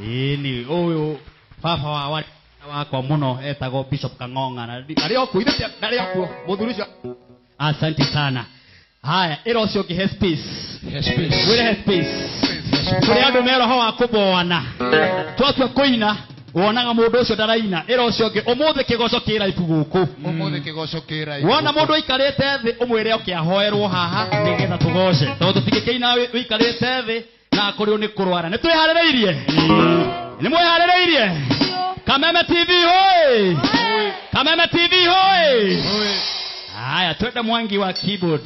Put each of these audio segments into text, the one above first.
Ini uyu baba wa kwa muno etago Bishop Kangonga na ndio kuitha ndio ku muthuri cio. Asante sana. Haya ero cio ki space. Space. Wele space. Kuri andu mero ho akuboana. Twatwa koina wonaga mundu ucio ndaraina ero cio ki umuthe kigoco kira ipuguku. Umuthe kigoco kira. Wona mundu ikarite thi umwire okiahoerwo haha nigetha tugoce. Tondu tikikeina wikarite thi na kurio ni kurwara. Ni twihaririirie. Ni mwihaririirie. Kameme TV hoi. Kameme TV hoi. Haya twende Mwangi wa keyboard.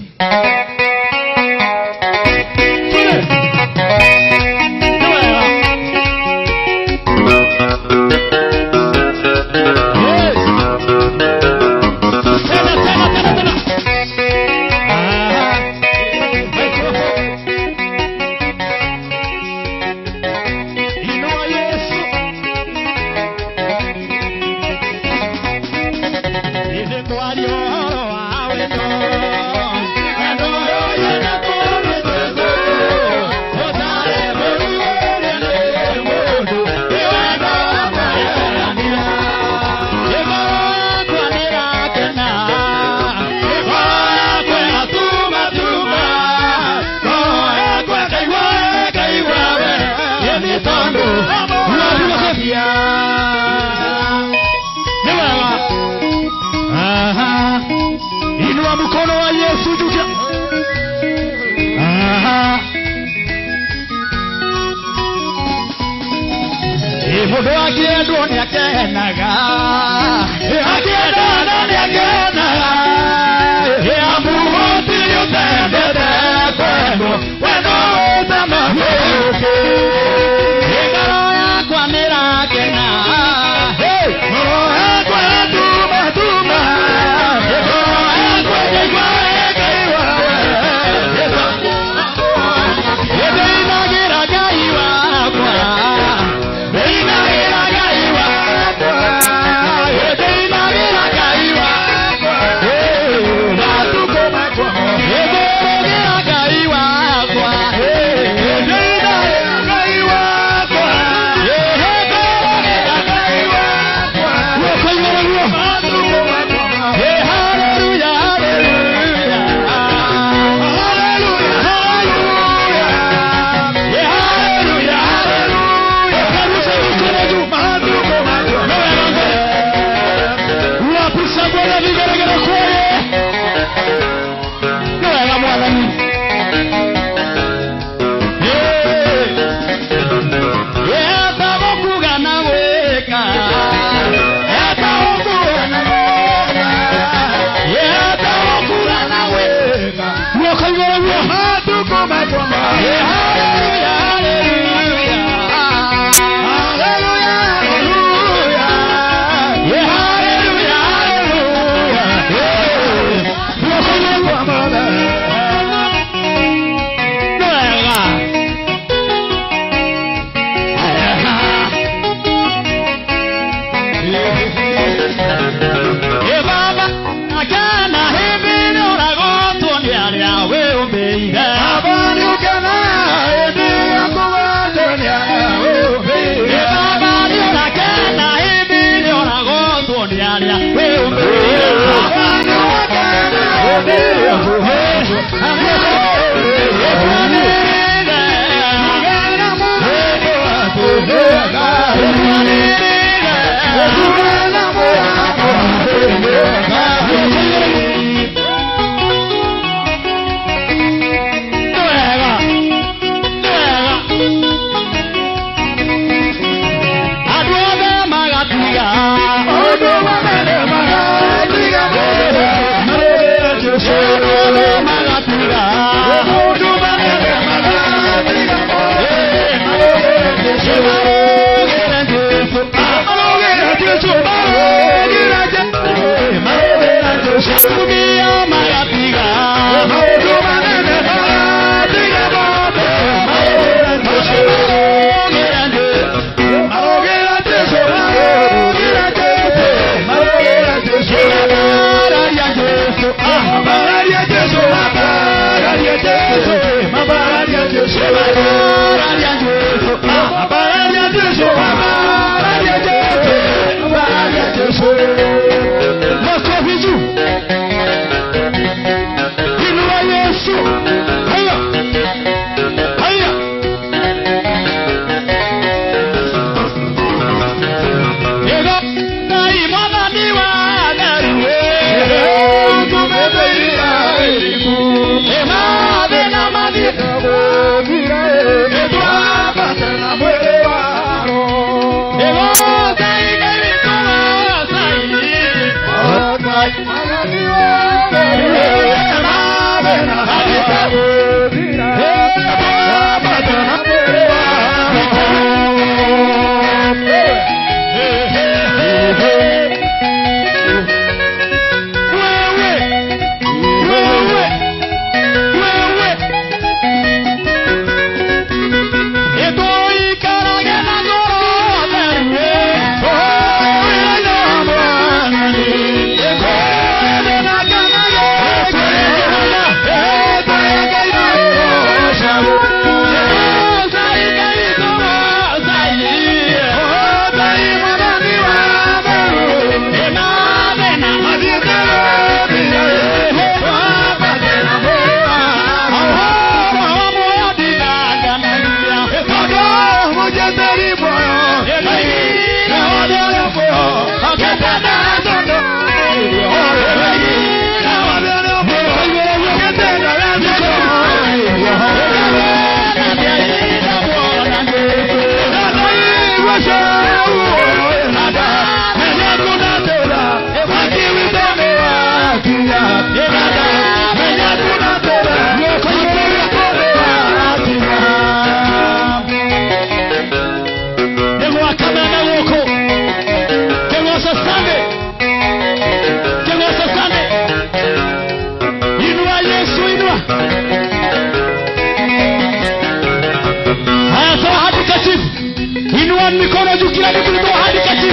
mikono juu, kila mtu toa hadi kati.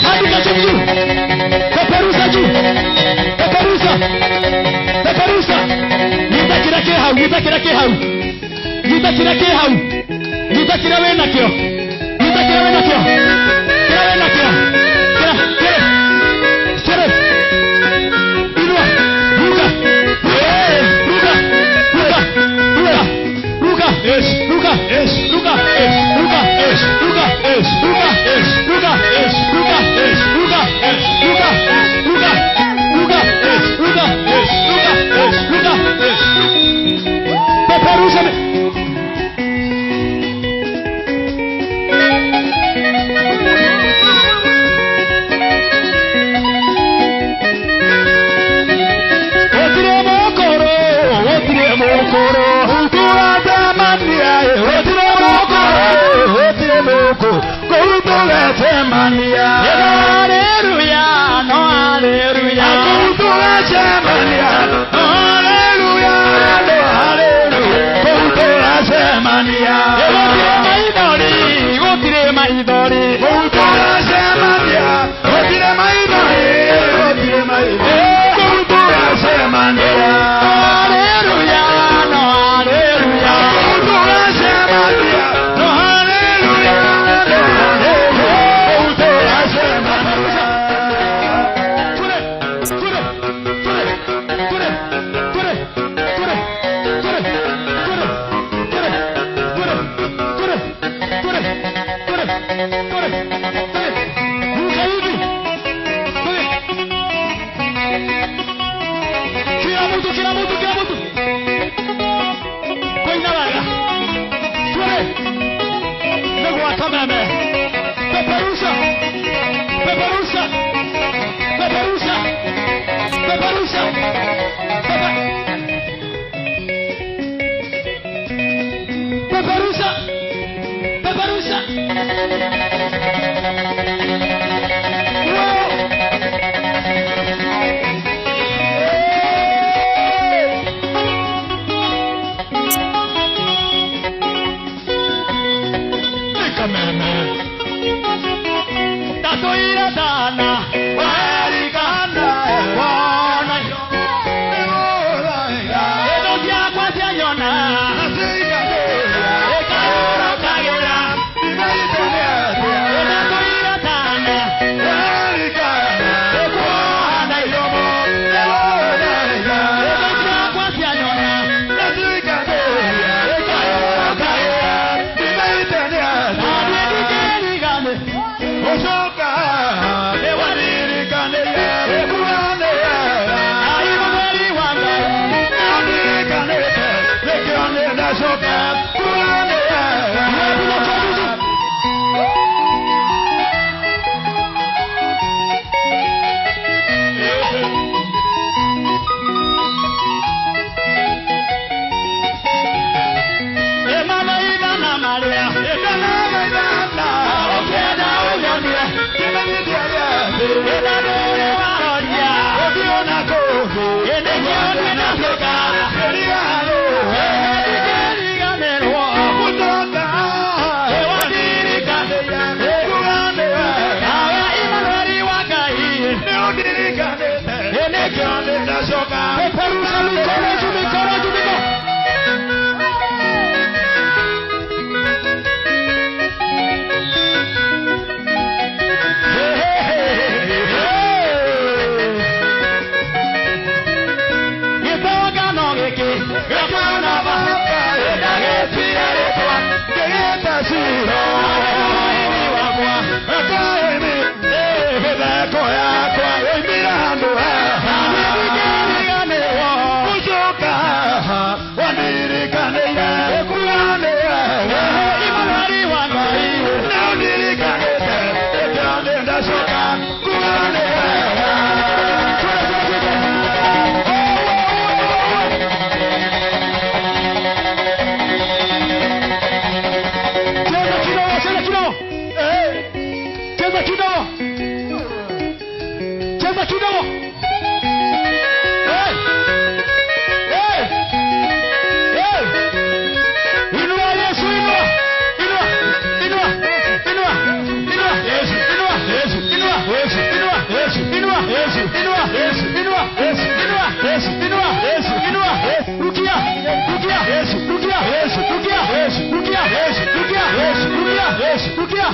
Hadi kati juu. Peperusa juu. Peperusa. Peperusa. Nitakira kehau, nitakira kehau. Nitakira kehau. Nitakira wena kio. Nitakira wena kio. Kira wena kio. Kira, kira. Kira. Inua. Ruka. Ruka. Ruka. Ruka. Ruka. Yes. Ruka. Yes. Ruka. Yes. Ruka. Yes. Ruka. Yes. Ruka. Yes. Ruka. Yes. Ruka. Yes. Ruka. Yes. Ruka. Ruka. Ruka. Yes. Ruka. Yes. Ruka. Yes. Ruka. Yes. Peperusa. Hallelujah, no hallelujah.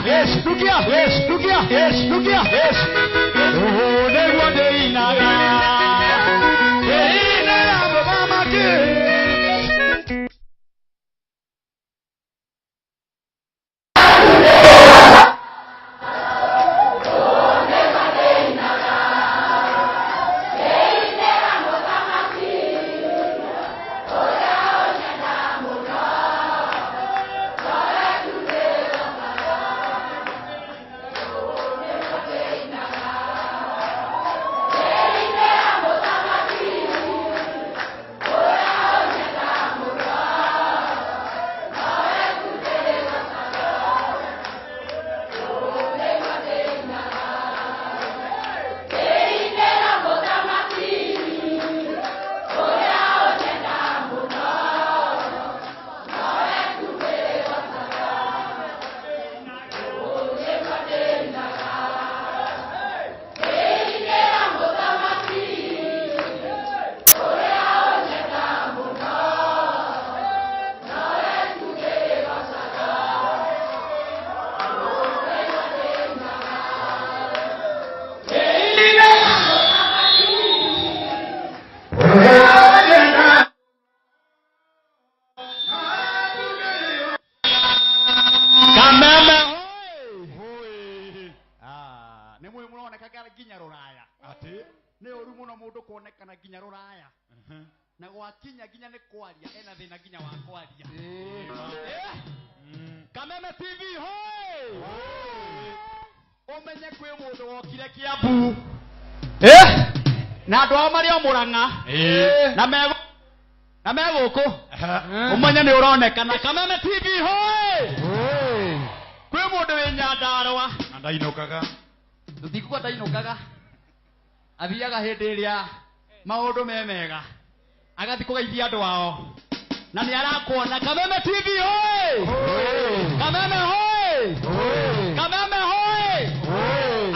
Yes. Look here. Yes. Look here. Yes. Look here. Yes. Oh, they want the inaga. Inaga, mama kid. Na gwakinya ginya ni kwaria ena thina ginya wa kwaria Kameme TV hoi omenye kwi mundu wokire Kiambu na andu ao mari o Murang'a na meguku omenye ni uronekana Kameme TV hoi kwi mundu wi Nyandarua na ndainukaga tutikugwa ndainukaga athiaga hindi iria maundu memega agathi kugeithia andu ao na ni arakuona Kameme TV hoi Kameme hoi Kameme hoi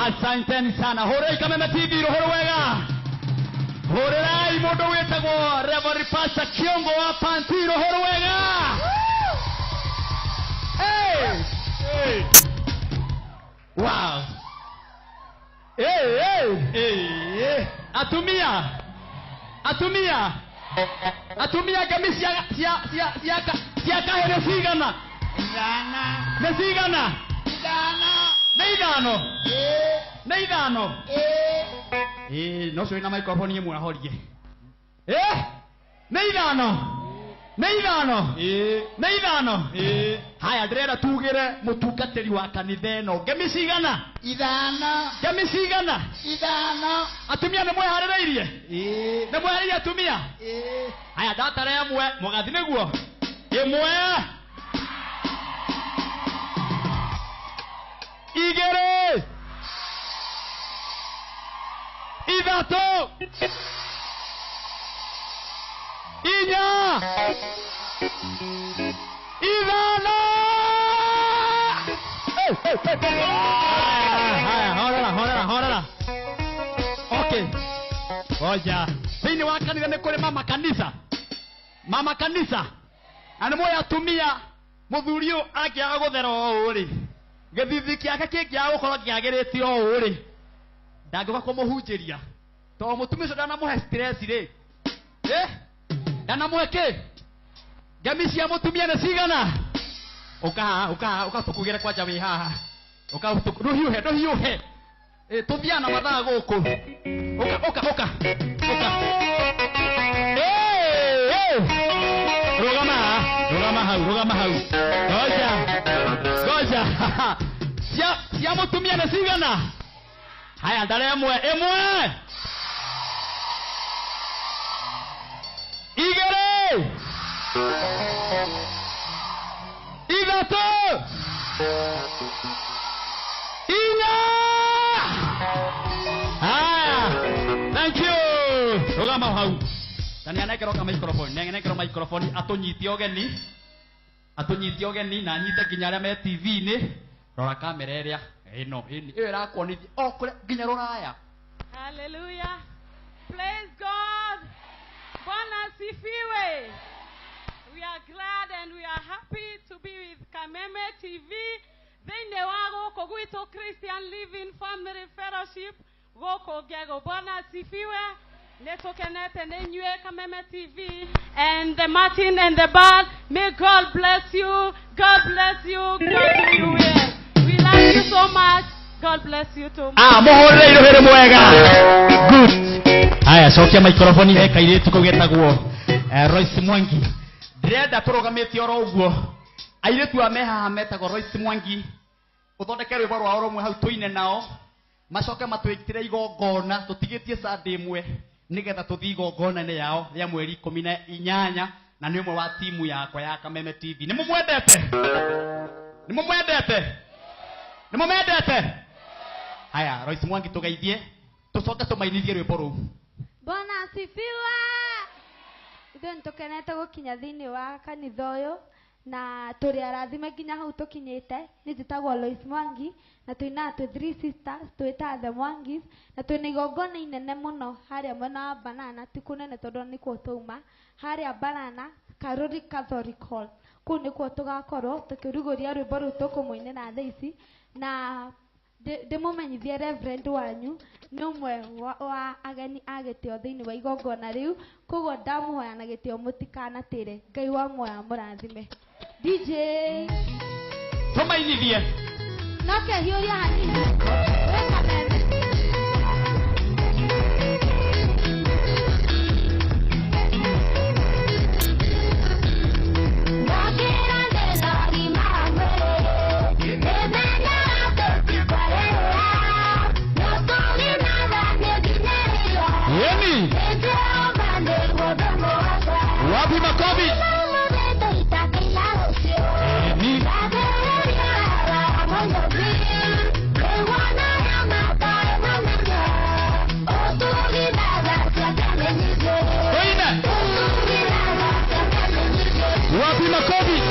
asanteni sana horei Kameme TV rohoro wega horerai mundu wetagwo Reverend Pastor Kiongo wa Panti rohoro wega wow atumia gami cia kahere cigana nĩ cigana nĩ ithano no cio na microphone imwe ahorie nĩ ithano haya ndĩrenda tugĩre mũtungatĩri wa kanitha ĩno ngemi cigana atumia nĩ mweharĩrĩirie nĩ mweharĩirie atumia haya ndatara ĩmwe mũgathi nĩguo ĩmwe igĩrĩ ithatũ inya ithano horera okay oja thĩinĩ wa kanitha nĩ kũrĩ mama kanisa na nĩ mwe atumia mũthuri ũyũ angĩaga gũthera ũũ rĩ gĩthithi kĩake kĩngĩaga gũkorwo kĩagĩrĩte ũũ rĩ ndangĩũka kũmũhunjĩria tondũ mũtumia ũcio ndanamũhe stress rĩ ndanamũhe kĩ ngemi cia mũtumia nĩ cigana ũka tũkugĩre kwanja wĩ haha ndũhiũhe tũthiaga na mathaa gũkũ ũka rũgama hau goja cia mũtumia nĩ cigana haya ndara ĩmwe igĩrĩ ithatũ inya thank you rũgama hau na nĩanekerwo microphone atũnyitie ũgeni na anyite nginya arĩa me TV-inĩ rora kamera ĩrĩa ĩno ĩrakuonithia kũrĩa nginya rũraya hallelujah praise God Bwana asifiwe. We are glad and we are happy to be with Kameme TV. Thĩinĩ wa Goko gwito Christian Living Family Fellowship. Goko gego Bwana asifiwe. Netokenete nenywe Kameme TV and the Martin and the band. May God bless you. God bless you. God bless you. We love you so much. God bless you too. Mohore irohere mwega. Good. Haya, sokia microphone he kairetu kugetagwo Royce Mwangi. Ndĩrenda tũrũgamĩte oro ũguo. Airetu amehaha metagwo Royce Mwangi. Uthondeke rwĩmbo rwao rumwe hau tũine nao. Macoke matwĩkĩre igongona tũtigĩtie Sunday ĩmwe nĩgetha tũthiĩ igongona-inĩ yao ya mweri 18 na nĩ ũmwe wa timu yakwa ya Kameme TV. Nĩmũmwendete? Nĩmũmwendete? Nĩmũmwendete? Haya, Royce Mwangi tũgeithie. Tũcoke tũmainithie rwĩmbo rũu. Bwana asifiwe. Ithuĩ nĩtũkenete gũkinya thĩinĩ wa kanitha ũyũ na tũrĩ arathime nginya hau tũkinyĩte. Nĩ njĩtagwo Royce Mwangi na twĩna twĩ 3 sisters twĩta the Mwangis na twĩna igongona inene mũno harĩa mwena wa Banana, ti kũnene tondũ nĩkuo tũuma. Harĩa Banana Karuri Catholic Hall, kũu nĩkuo tũgakorwo tũkĩrugũria rwĩmbo rũu tũkũmũinĩra thaa ici. Na ndĩmũmenyithie Reverend wanyu nĩ ũmwe wa ageni a gĩtĩo thĩinĩ wa igongona rĩu, koguo ndamũhoya na gĩtĩo mũtikanatĩre. Ngai wa muoya mũrathime. DJ tũmainithie noke hiũria hanini weka mbere. Wapi makofi? Wapi makofi?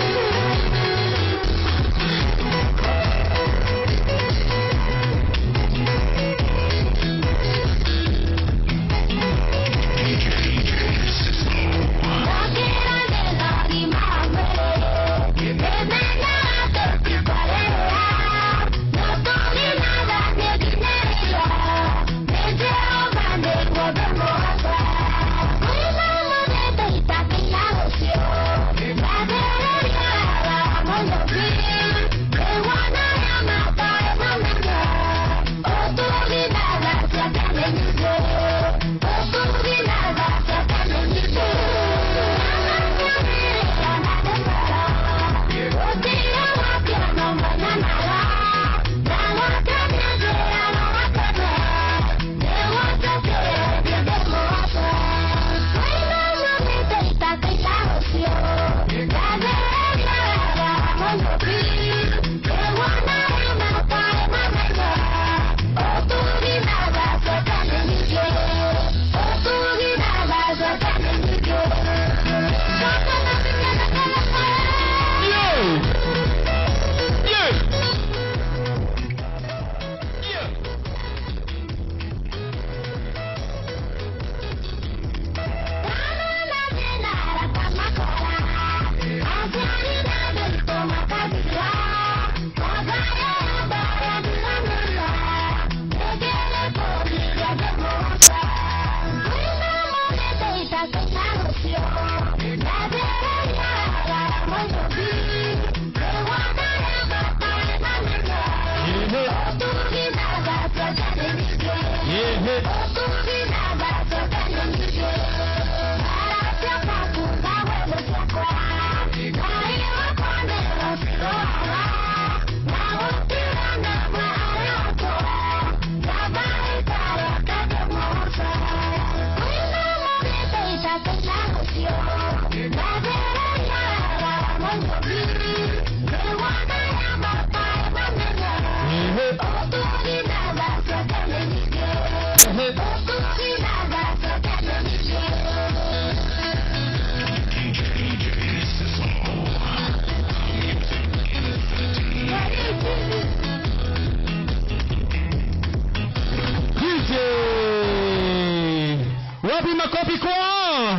Wapi makofi kwao?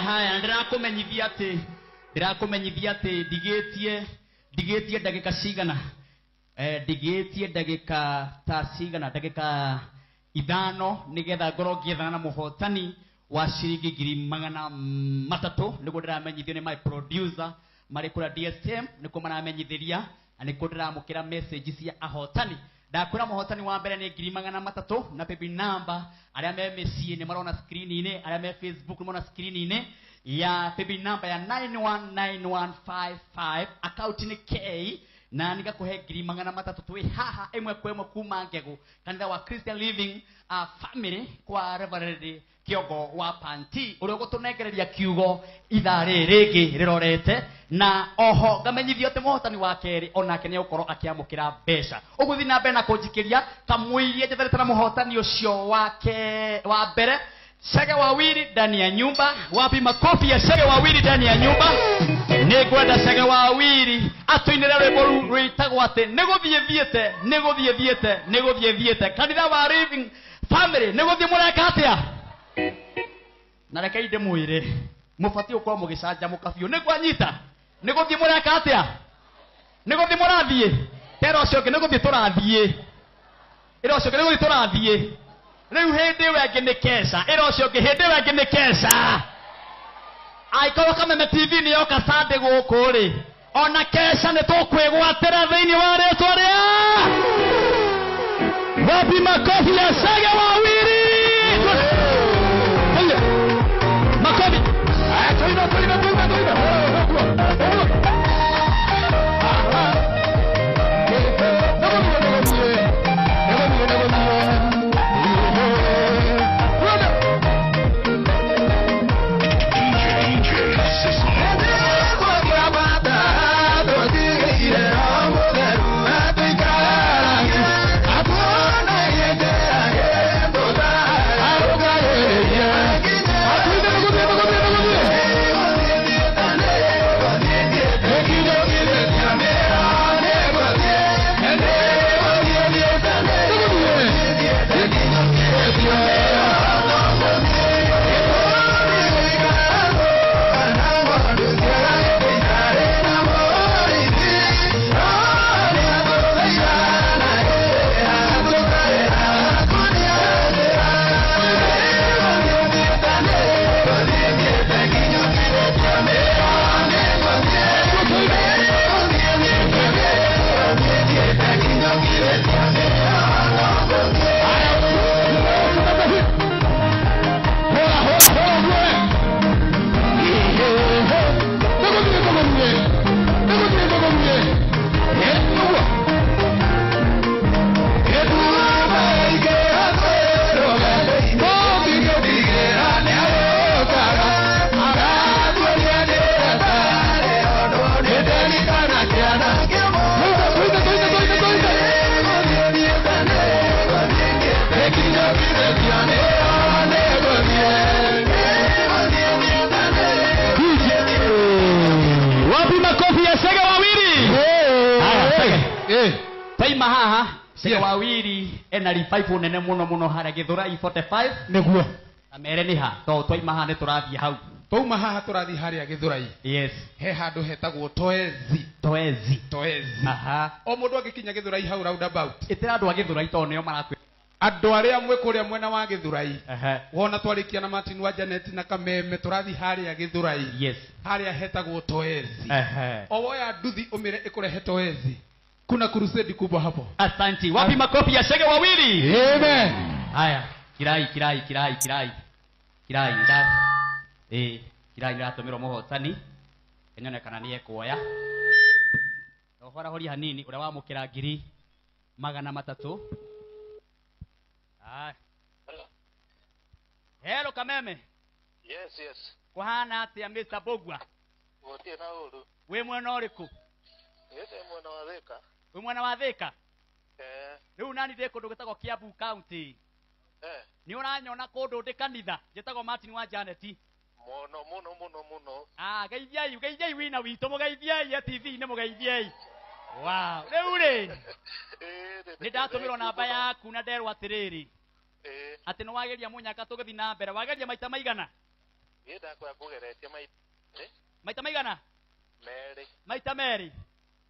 Haya. Ndirakumenyithia ati ndigĩtie ndigetie ndagika cigana ndigetie ndagika ta cigana ndagika ithano nigetha ngoro ngiethana na muhotani wa ciringi 300 niguo ndiramenyithio ni my producer mari kura DSTM nikuo maramenyithiria nikuo ndiramukira message cia ahotani ndakwira muhotani wa mbere ni 300 na baby number aria me message ni marona screen ini aria me Facebook ni marona screen ini ya baby number ya 919155 account ni K na nikakuhe 300 twi haha emwe kwa emwe kuma Ngegu kanitha wa Christian Living family kwa Reverend Kiongo wa Panti uria gutunegereria kiugo ithari ringi rirorete na oho ngamenyithio te muhotani wa keri onake ni ukorwo akiamukira mbeca uguthi na mbere na kunjikiria kamwirie jetherete na muhotani ucio wake wa mbere Shage wawili ndani ya nyumba. Wapi makofi ya shage wawili ndani ya nyumba? Nigwenda shage wawili atuinire rwimbo rwitagwo ati niguthie thiete kanitha wa Living Family niguthie mureka atia na reke inde mwire mubatio kwa mugicanja mukabio nigwanyita niguthie mureka atia niguthie murathie tero cio ke niguthie turathie iro cio ke niguthie turathie riu hindi wengi ni kesha iro cio ke hindi wengi ni kesha aikorwo Kameme TV ni yoka Sunday guku ri ona kesha ni tukwigwatira thiini wa ritwa ria wapi makofi ya shage wawili makofi toiba Shage wawili ena revival nene muno hara Githurai 45 niguo amere ni ha to twaima ha ni turathie hau twauma haha turathie haria Githurai yes he handu hetagwo Toezi aha o mundu agikinya Githurai hau roundabout itira andu a Githurai to nio marakwe andu aria mwe kuria mwena wa Githurai aha wona twarikia na Martin wa Janet na Kameme turathi haria Githurai yes haria hetagwo Toezi aha o woya nduthi umire ikurehe Toezi kuna crusade kubwa hapo asante wapi makofi ya shage wawili amen haya kirai kirai ndatumirwo muhotani enyonekana ni ekuoya ohora hori hanini uria wamukira 300 hello Kameme yes kuhana atia Mr. Bogwa wotie na uru we mwena uriku yete mwana wa Thika we mwana wa Thika riu nani ndi kundu gitagwo Kiambu County ni uranyona kundu ndi kanitha gitagwo Martin wa Janet muno geithiai wina witu mugeithiai TV ni mugeithiai wow riu ri ni ndatumirwo namba yaku na nderwa atiriri ati no wageria munyaka tugithi na mbere wageria maita maigana yenda kwa kugeretia maita maigana meri maita meri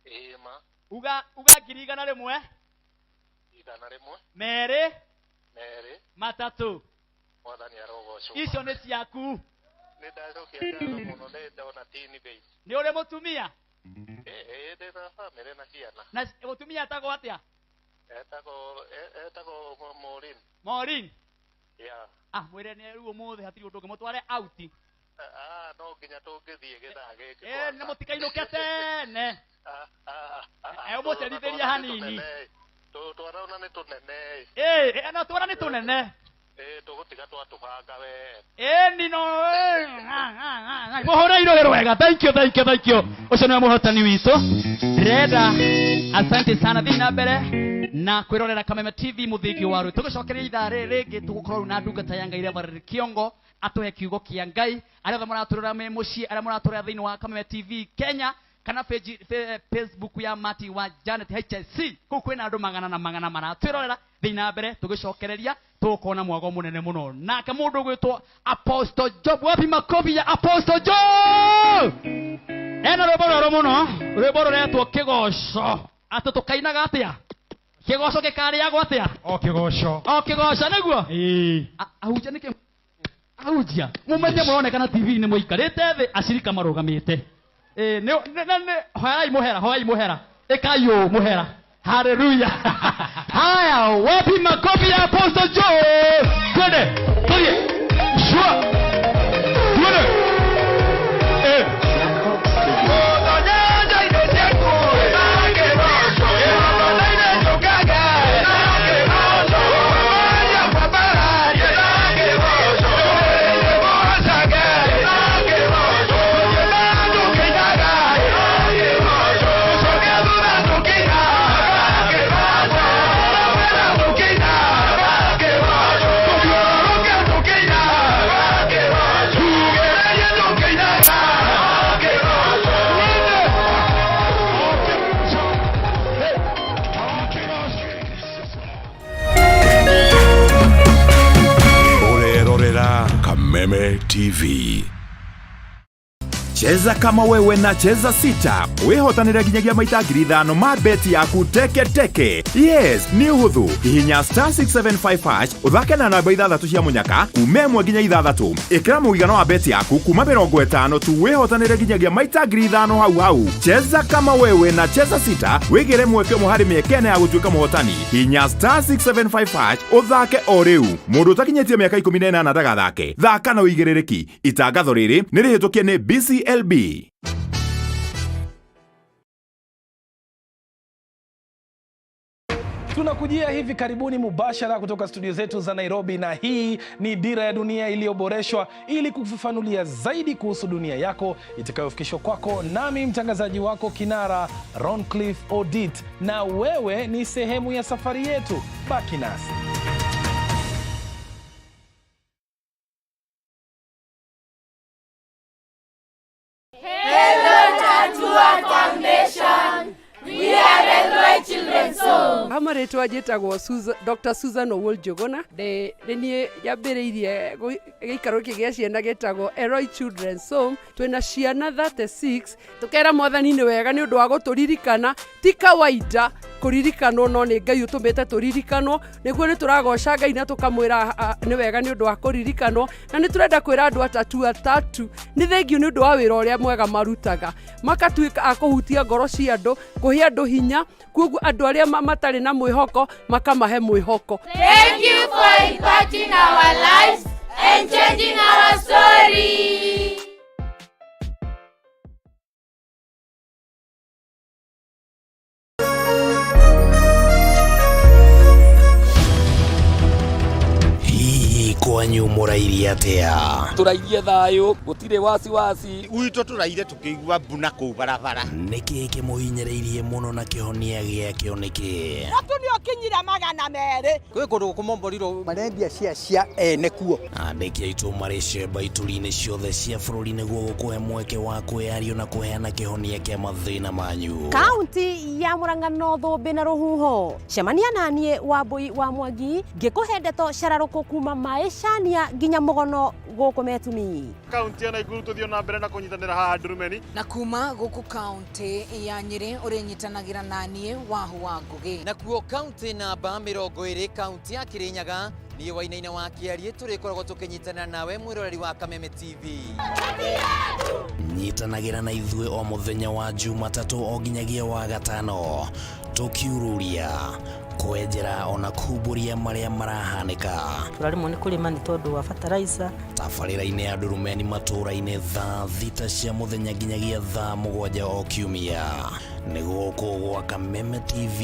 Ema. Uga ngirigana rimwe. Igana rimwe. Mere. Mere. Matatu. Mwathani arogoco. Icio nĩ ciaku. Nĩ ndacokia ngatho mũno nĩ ndona tini bei. Nĩ ũrĩ mũtumia? Ndĩna bamĩrĩ na ciana. Na mũtumia etagwo atĩa? Etagwo Maureen. Maureen? Yeah. Mwĩre nĩ rĩu ũmũthĩ hatirĩ ũndũ ũngĩ mũtware out. No nginya tũngĩthiĩ gĩthaa gĩkĩ. Nĩ mũtikainũke tene. Ũmũcerithĩrie hanini. Twarona nĩ tũnene. No twara nĩ tũnene. Tũgũtiga twatũbanga we. Nino. Mũhũre irũgĩro wega. Thank you. Ũcio nĩwe mũhotani witũ. Ndĩrenda asante sana thiĩ na mbere na kwĩrorera Kameme TV mũthingi wa rũĩ. Tũgũcokeria ithaa rĩrĩ rĩngĩ tũgũkorwo na ndungata ya Ngai Reverend Kiongo atũhe kiugo kĩa Ngai. Arĩa othe maratũrora me mũciĩ, arĩa maratũrora thĩinĩ wa Kameme TV Kenya kana Facebook ya Mati wa Janet HSC. Kũu kwĩna andũ magana na magana maratwĩrorera. Thiĩ na mbere tũgĩcokereria tũkona mwago mũnene mũno. Nake mũndũ gwĩtwo Apostle Job. Wapi makofi ya Apostle Job? Ena rwĩmbo rũrũ mũno, rwĩmbo rũretwo kĩgoco. Atĩ tũkainaga atĩa? Kĩgoco gĩkarĩagwo atĩa? Kĩgoco nĩguo? Ahunjia nĩkĩ? Ahunjia. Mũmenye mũronekana TV-inĩ mũikarĩte thĩ, acirika marũgamĩte. Hoyai mũhera. Ĩkai mũhera. Hallelujah. Haya, wapi makofi ya Apostle Job? Twende. Shua. Twende. Kameme TV. Cheza kama wewe na cheza sita. Wehotanira ginyagia maita 5,000 ma beti yaku teke. Yes, ni uhuthu. Hihinya *675# uthake na namba 6 cia munyaka kume mwe ginya 6. Ikira muigano wa beti yaku kuma 50 tu wehotanira ginyagia maita 5,000 hau. Cheza kama wewe na cheza sita. Wigire mweke muhari miekene ya gutuika muhotani. Hihinya *675# uthake o riu. Mundu utakinyetie miaka 18 ndagathake. Thaka na uigirereki. Itangatho riri ni rihitukie ni BCLB. Tunakujia hivi karibuni mubashara kutoka studio zetu za Nairobi, na hii ni Dira ya Dunia iliyoboreshwa ili kufafanulia zaidi kuhusu dunia yako, itakayofikishwa kwako nami mtangazaji wako kinara Roncliffe Odit, na wewe ni sehemu ya safari yetu. Baki nasi. Amaretwa njĩtagwo Dr. Susan Owuor Njuguna. Nĩ yambĩrĩirie gĩikaro gĩa ciana gĩtagwo Eloi Children's Home. Twĩna ciana 36. Tũkera Mwathani nĩ wega nĩ ũndũ wa gũtũririkana. Ti kawaida kũririkanwo, no nĩ Ngai ũtũmĩte tũririkanwo. Nĩguo nĩ tũragoca Ngai na tũkamwĩra nĩ wega nĩ ũndũ wa kũririkanwo. Na nĩ tũrenda kwĩra andũ atatu nĩ thengiũ nĩ ũndũ wa wĩra ũrĩa mwega marutaga. Makatuĩka a kũhutia ngoro cia andũ, kũhe andũ hinya, koguo andũ arĩa matarĩ na mwĩhoko makamahe mwĩhoko. Thank you for impacting our lives and changing our story. Kwanyu murairie atia? Turairie thayo, gutire wasiwasi. Uito turaire tukigwa buna ku barabara. Niki kimuhinyereirie muno na kihonia giakio niki? Watu nio kinyira magana mere. Kwe kundu kumomboriro marendia cia ene kuo. Andiki aitu marishe baituri-ini ciothe cia bururi niguo gukuhe mweke wa kwiario na kuheana kihonia kia mathina manyu. Kaunti ya Murang'a no thumbi na ruhuho. Cemania nanie Wambui wa Mwangi ngikuhe ndeto cararuku kuma Maeshania nginya Mugono gũkũ Metumi. Kaunti ya Naikuru tuthio na mbere na kunyitanira haha Ndurumeni. Na kuma gũkũ kaunti ya Nyeri ũrĩnyitanagĩra naniĩ Wahu wa Ngugi. Na kuo kaunti namba 20 kaunti ya Kirinyaga niĩ Wainaina wa Kĩarie tũrĩkoragwo tũkĩnyitanĩra nawe mwĩroreri wa Kameme TV. Nyitanagĩra na ithuĩ o mũthenya wa Jumatatũ o nginyagia wa Gatano tũkiururia kwenjera ona kumbũria marĩa marahanĩka. Tũrarĩmwo nĩ kũrĩma nĩ tondũ wa fertilizer. Tabarĩra-inĩ ya Ndurumeni matũũra-inĩ thaa 6 cia mũthenya nginyagia thaa 7 o kiumia. Nĩ gũkũ gwa Kameme TV,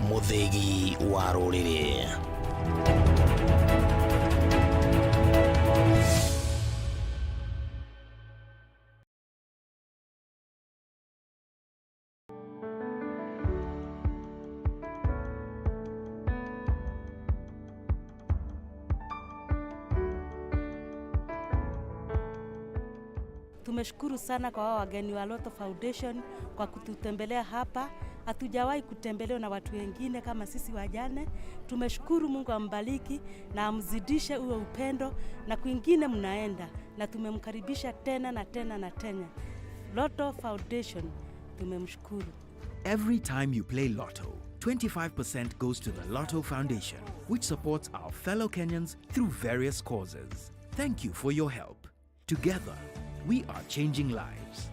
mũthĩgi wa rũrĩrĩ. Tumeshukuru sana kwa wageni wa Loto Foundation kwa kututembelea hapa. Hatujawahi kutembelewa na watu wengine kama sisi wajane. Tumeshukuru, Mungu ambariki na amzidishe uwe upendo na kwingine mnaenda, na tumemkaribisha tena na tena na tena. Loto Foundation tumemshukuru. Every time you play Lotto, 25% goes to the Lotto Foundation, which supports our fellow Kenyans through various causes. Thank you for your help. Together, we are changing lives.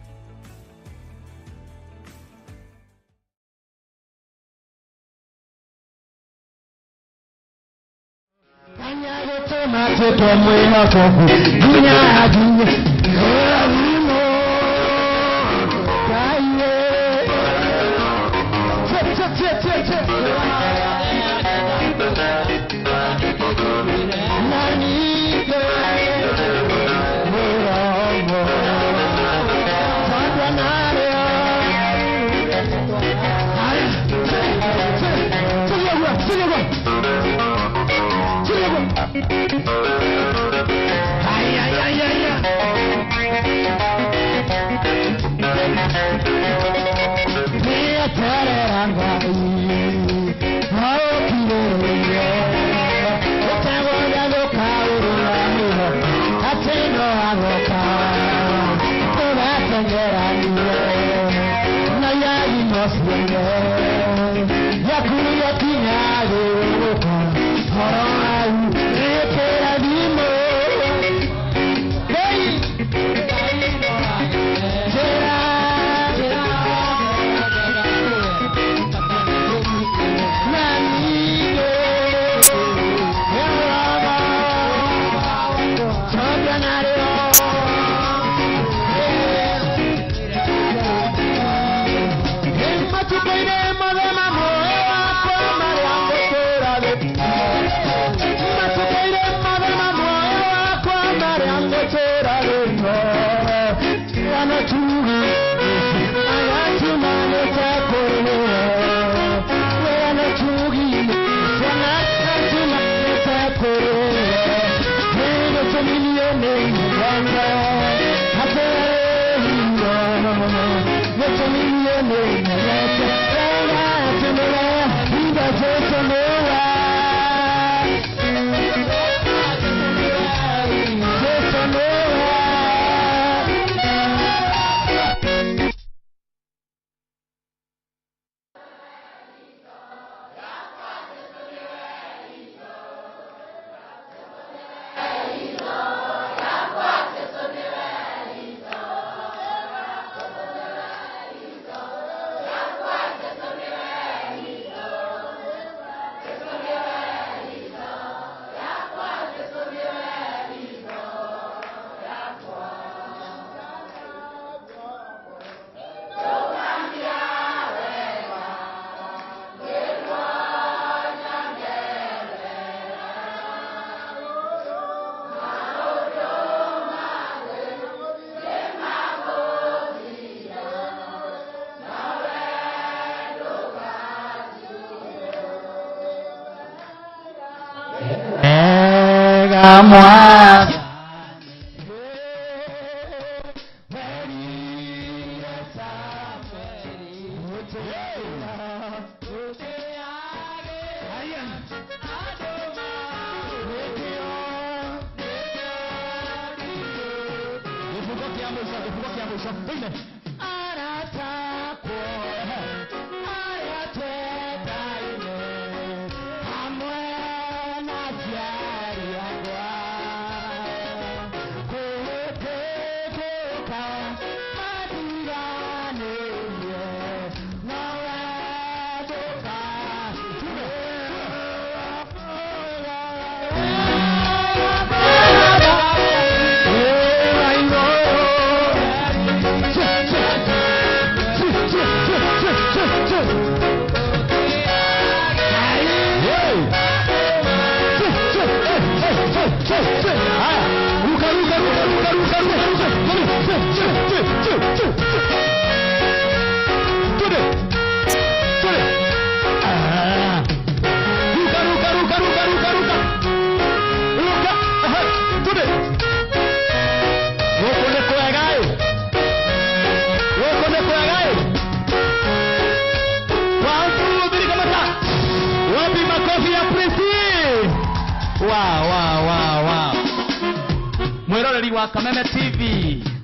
wa Kameme TV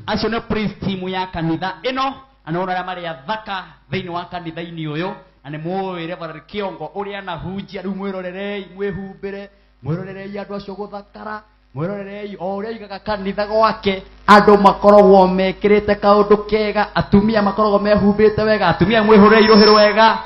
acio nä praise team ya kanitha ino anona ya mari athaka thiini wa kanitha-ini uyu na nä mwä Reverend Kiongo uria anahunjia riu mwirorerei mwihumbire mwirorerei andu acio guthakara mwirorerei o uria igaga kanitha gwake andu makoragwo mekirite kaundu kega atumia makoragwo mehumbite wega atumia mwihurei ruhiru wega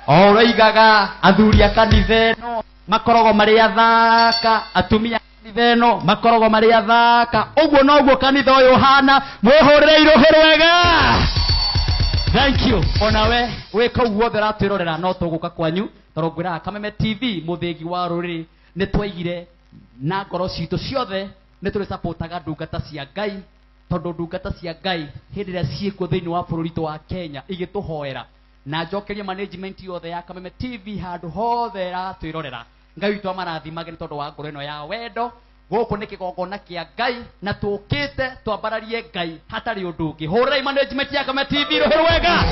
o uria igaga athuri a kanitha ino makoragwo mari athaka atumia theno makorogo mari athaka uguo noguo kanitha uyu hana mwihurire iruhiru wega. Thank you. Onawe weka uguo thera twirorera no tuguka kwanyu torongwira Kameme TV muthigi wa ruriri ni twaigire na ngoro citu ciothe ni turi supportaga ndungata cia Ngai tondu ndungata cia Ngai hindi ria ciiko thiini wa bururi wa Kenya igituhoera na njokeria management yothe ya Kameme TV handu hothe ra twirorera Ngai witu amarathimage ni tondu wa ngoro ino ya wendo guku ni kigongona kia Ngai na tukite twambararie Ngai hatari undu ungi hurira management ya Kameme TV ruhiru wega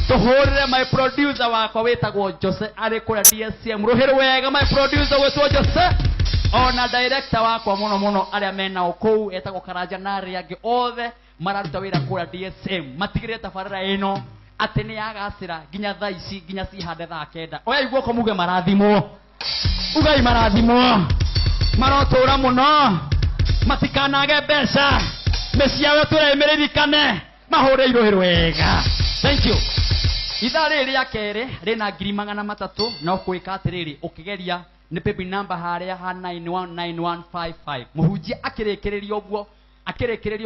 tuhurire my producer wakwa witagwo Jose ari kuria DSM ruhiru wega my producer witwo Jose ona director wakwa muno muno aria mena ukou etagwo Karanja na aria angi othe mararuta wira kuria DSM matigire tabarira ino ati ni yagacira nginya thaa ici nginya cihande thaa kenda oya iguoko muge marathimwo ugai marathimwo marotura muno matikanage mbeca meciawe turemeririkane mahurire iruhiru wega. Thank you. Ithaa riri ya keri rina 300,000 no kwika atiriri ukigeria ni baby number haria ha 919155 muhunjia akirikireria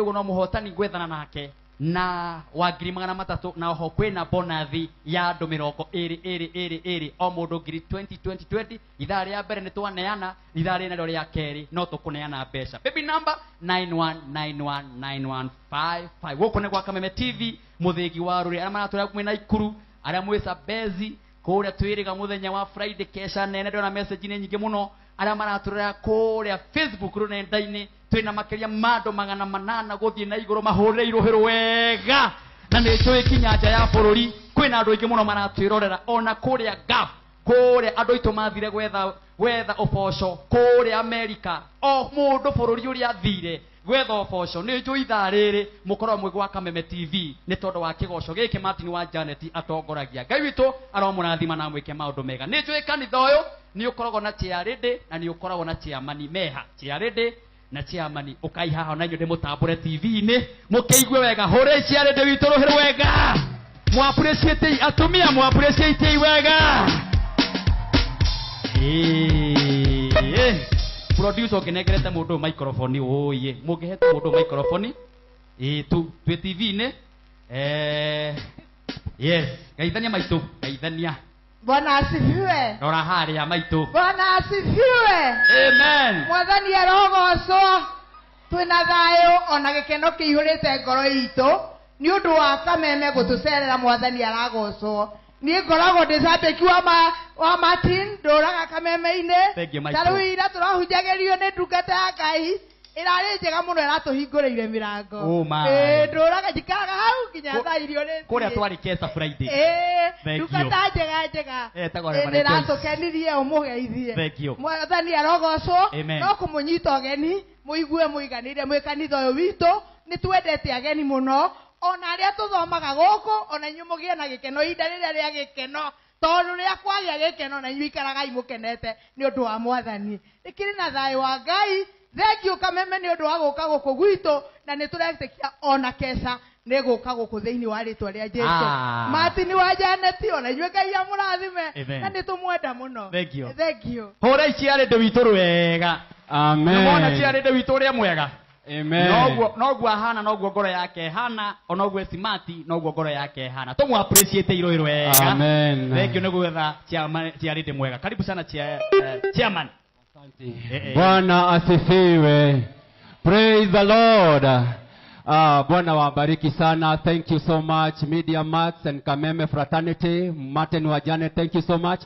uguo no muhotani gwethana nake na wa 300,000 na ho kwina bonathi ya andu 20 o mundu 2020 ithaa ria mbere ni twaneana ithaa ria naryo ria keri no tukuneana mbeca baby number 91919155 guku ni gwa Kameme TV muthigi wa ruri aria maratura kumena ikuru aria mwisa bezi kuria twiriga muthenya wa Friday kesha nene ndona message ni nyingi muno aria maratura kuria Facebook runenda-ini twina makiria mando 800 guthie na iguru mahurire iruhiru wega na ni twi kinyanja ya bururi kwina andu ingi muno maratwirorera ona kuria gaf kuria andu itu mathire gwetha uboco kuria America o mundu bururi uria thire gwetha uboco ni njui ithaa riri mukorwo mwe gwa Kameme TV ni tondu wa kigoco giki Martin wa Janet atongoragia Ngai witu aromurathima na mwike maundu mega ni njui kanitha uyu ni ukoragwo na chiaridi na ni ukoragwo na chiamani meha chiaridi na chiamani ukai haha na inyu ndi mutambure TV-ini mukeigue wega hore chiaridi witu ruhiru wega appreciate atumia appreciate wega producer okenegerete mundu microphone oye mungehete mundu microphone tu TV-ini yes gaithania maitu gaithania Bwana asifiwe. Rora haria maitu. Bwana asifiwe. Amen. Mwathani arogocwo. Twina thayo ona gikeno kiihurite ngoro itu ni undu wa Kameme gutucerera Mwathani aragocwo. Ni ngoragwo ndicambiki wa Martin nduraga Kameme-ini. Taruira turahunjagirio ni ndungata ya Ngai. Irari njega muno iratuhinguriire mirango. Nduraga njikaraga hau nginya thaa irio ni kuria twari Kesa Friday. Ndungata njega. Ndiracukenirie umugeithie. Thank you. Mwathani arogocwo no kumunyita ugeni muigue muiganire mwikanitho uyu witu ni twendete ageni muno ona aria tuthomaga guku ona inyu mugie na gikeno inda riria ria gikeno tondu ria kwagia gikeno na inyu ikaragai mukenete ni undu wa mwathani ikiri na thayo wa Ngai thengio Kameme ni undu wa guka guku gwitu na ni turetekia ona Kesha ni guka guku thiini wa ritwa ria Jesu Martin wa Janeti ona inyu Ngai amurathime na ni tumwenda muno thank you hora iciare ndu witu rwega amen mona ciare ndu witu ria mwega amen noguo hana noguo ngoro yake hana onoguo simati noguo ngoro yake hana tumu appreciate iro rwega amen thank you niguo ciare ndu mwega karibu sana chairman Bwana asifiwe. Praise the Lord. Bwana wabariki sana. Thank you so much Media Max and Kameme Fraternity. Martin Wajane, thank you so much.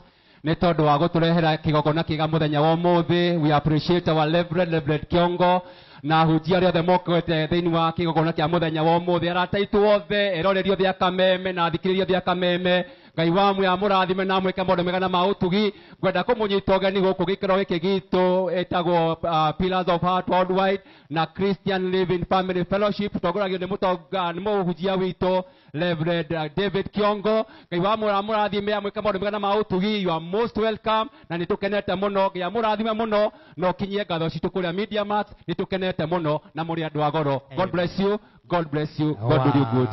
Nĩ tondũ wa gũtũrehera kĩgongona kĩega mũthenya wa ũmũthĩ. We appreciate our Reverend Kiongo na hujia rĩothe mokete thĩinĩ wa kĩgongona kĩa mũthenya wa ũmũthĩ. Arata aitũ othe, erorerio thĩa Kameme na athikĩrĩrio thĩa Kameme. Ngai wa mwe amũrathime na mwĩke maũndũ mega na ma ũtugi. Ngwenda kũmũnyita ũgeni gũkũ gĩkĩro gĩkĩ gitũ etagwo Pillars of Heart Worldwide na Christian Living Family Fellowship. Tũtongoragio nĩ mũhunjia witũ Reverend David Kiongo. Ngai wa mwe amũrathime amwĩke maũndũ mega na ma ũtugi. You are most welcome na nĩtũkenete mũno. Ngai amũrathime mũno na ũkinyie ngatho citũ kũrĩa Media Max. Nĩtũkenete mũno na mũrĩ andũ a goro. God bless you. God bless you. God will do good.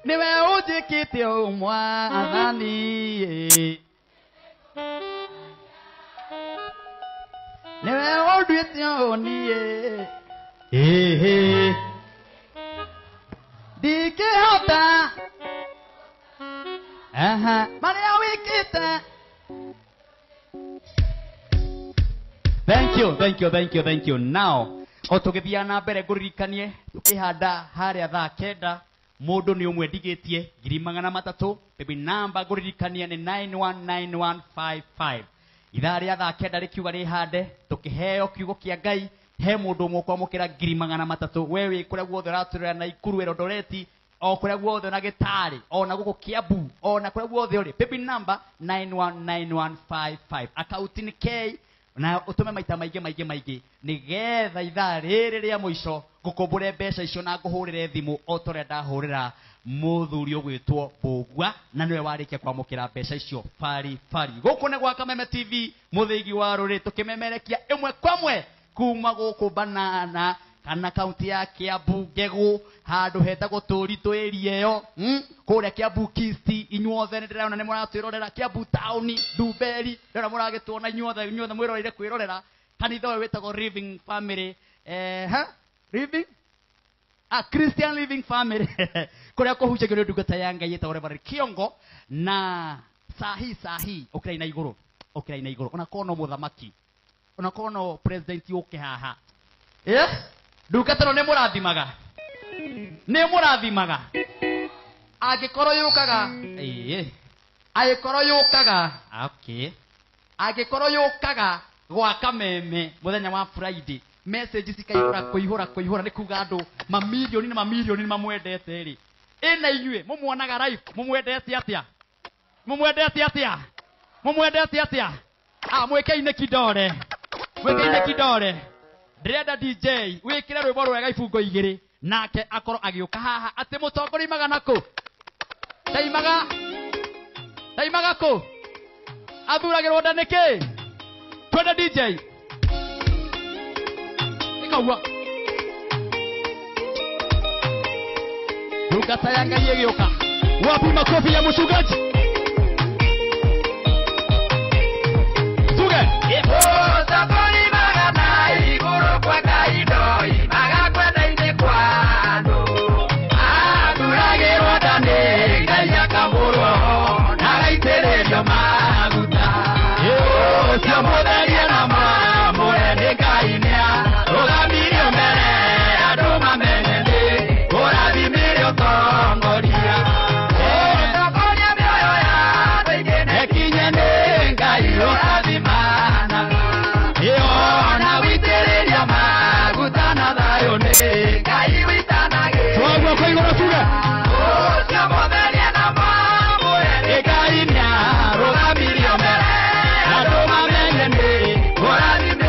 Niwe ujikite umwathani niwe udwite onie dikihota maria wikite. Thank you now otugithia na mbere nguririkanie tukihanda haria thaa kenda mundu ni umwe ndigitie 300 baby number nguririkania ni 919155 ithaa ria thaa kenda rikiuga ri hande tukiheo kiugo kia Ngai he mundu umwe kwamukira 300 wewe kuria guothe raturira na Ikuru Erodoreti o kuria guothe na Gitari ona guku Kiambu ona kuria guothe uri baby number 919155 account ni K na utume maita maige nigetha ithaa riri ria muico ngukumbure mbeca icio na nguhurire thimu o tore ndahurira muthuri ugwitwo Bugwa na niwe warikia kwamukira mbeca icio fari guku ne gwa Kameme TV muthigi wa ruri tukimemerekia imwe kwamwe kuma guku Banana kana kaunti ya Kiambu Ngegu handu hetagwo Turitu area yo kuria Kiambu Kisti inyuothe ndirona ni muratwirorera Kiambu Town Nduberi ndira muragituona inyuothe mwirorire kwirorera kanitha we wetagwo Living Family Living Christian Living Family kuria kuhunjagio ndungata ya Ngai yetagwo Reverend Kiongo na sahi ukiraina iguru ona kono muthamaki ona kono president uke haha ndungata ne murathimaga agikoro yukaga okay agikoro yukaga gwa Kameme muthenya wa Friday message cikaihura kuihura ni kuga andu mamilioni ni mamwendete ri ina inyue mumuonaga live mumwendete atia mwikeine kidore ndrenda DJ wikire rwimbo rwega ibungo igiri nake akoro agiuka haha ati mutongori magana ku taimaga ku athuragirwo ndaniki twende DJ ikawa ndungata ya Ngai igiuka wapi makofi ya mchungaji tuge tongori magana iguru kwa kaido imaga kwenda ine kwando athuragirwo ndani Ngai akamurwo na gaitererio maguta cio mutherie na mamure ni Ngai nia rugamirio mbere andu mamenye ni urathimirio tongoria tongoria mioyo ya andu aingi nekinye ni Ngai urathimana na witiriria maguta na thayo ni Ngai witanage twagwo kwa iguru tuge cio mutherie na mamure ni Ngai nia rugamirio mbere andu mamenye ni urathimirio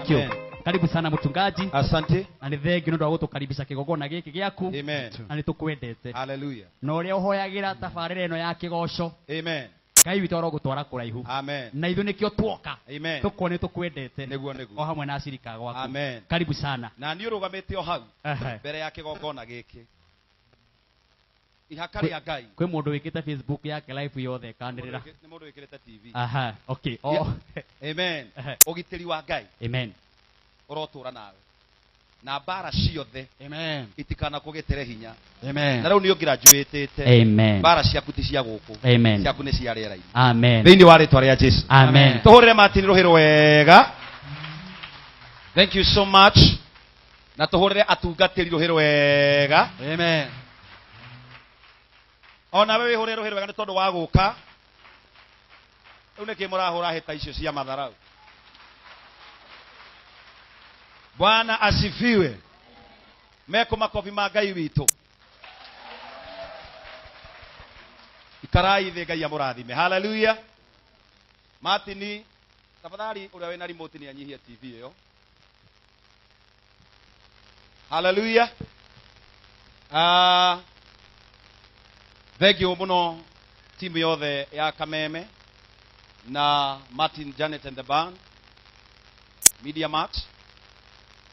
Thank you. Karibu sana mchungaji. Asante. Na ni thengi ndio gutukaribisha kigogona giki giaku. Amen. Na ni tukwendete. Hallelujah. Na uria uhoyagira tabarire eno ya kigoco. Amen. Ngai witå arogåtwara kå raihu Amen. na ithuä nä kä o tuoka Amen. tå korwo nä tå kwendete Nĩguo, nĩguo. o hamwe na acirika gwaku. Amen. Karibu sana. Na nĩ ũrũgamĩte o hau mbere ya kĩgongona gĩkĩ ihaka rĩa Ngai. Kwĩ mũndũ wĩkĩte Facebook yake live yothe kanĩrĩra. Nĩ mũndũ wĩkĩrĩte TV. Aha, okay. Amen. Ũgitĩri wa Ngai. Amen. Ũrotũra nawe na mbara ciothe. Amen. Itikana kũgĩtere hinya. Amen. Na rĩu nĩ ũgraduĩtĩte. Amen. Mbara ciaku ti cia gũkũ. Amen. Ciaku nĩ cia rĩera-inĩ. Amen. Thĩinĩ wa rĩĩtwa rĩa Jesũ. Amen. Tũhũrĩre Martin rũhĩ wega. Thank you so much. Na tũhũrĩre atungatĩri rũhĩ wega. Amen. Ona wewe hũrĩre rũhĩ wega nĩ tondũ wa gũka. Rĩu nĩkĩ mũrahũra hĩta icio cia matharau. Bwana asifiwe. Meko makofi ma Ngai witũ. Ikarai thĩ Ngai amũrathime. Hallelujah. Martin, tafadhali ũrĩa wĩna remote nĩ anyihie TV ĩyo. Hallelujah. Thank you mũno timu yothe ya Kameme na Martin, Janet and the band, Media Mart,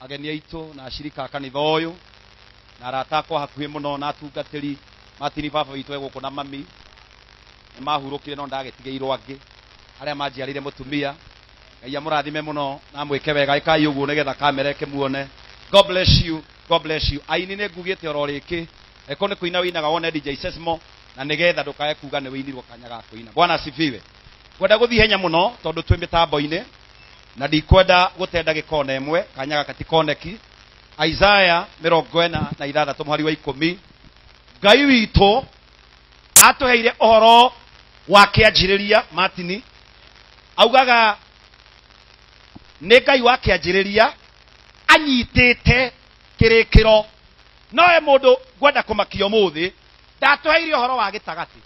ageni aitũ na ashirika a kanitha ũyũ na arata akwa hakuhĩ mũno na atungatĩri. Martin baba witũ egũkũ na mami nĩ mahurũkire no ndagĩtigĩirwo angĩ arĩa manjiarĩire mũtumia. Ngai amũrathime mũno na mwĩke wega ĩkai ũguo nĩgetha kamera ĩkĩmuone. God bless you. God bless you. Aini nĩ ngugĩte oro rĩkĩ eko nĩ kũina wĩinaga wone DJ Sesmo na nĩgetha ndũkae kuga nĩ wĩinirwo kanya ga kũina. Bwana asifiwe. Ngwenda gũthiĩ henya mũno tondũ twĩ mĩtambo-inĩ na ndikwenda gũte ndagĩka ona ĩmwe kanya gaka tikoneki. Isaiah 46 mũhari wa 10. Ngai witũ atũheire ũhoro wa kĩanjĩrĩria. Martin augaga nĩ Ngai wa kĩanjĩrĩria anyitĩte kĩrĩkĩro. Nowe mũndũ ngwenda kũmakia ũmũthĩ ndatũheire ũhoro wa gĩtagatĩ.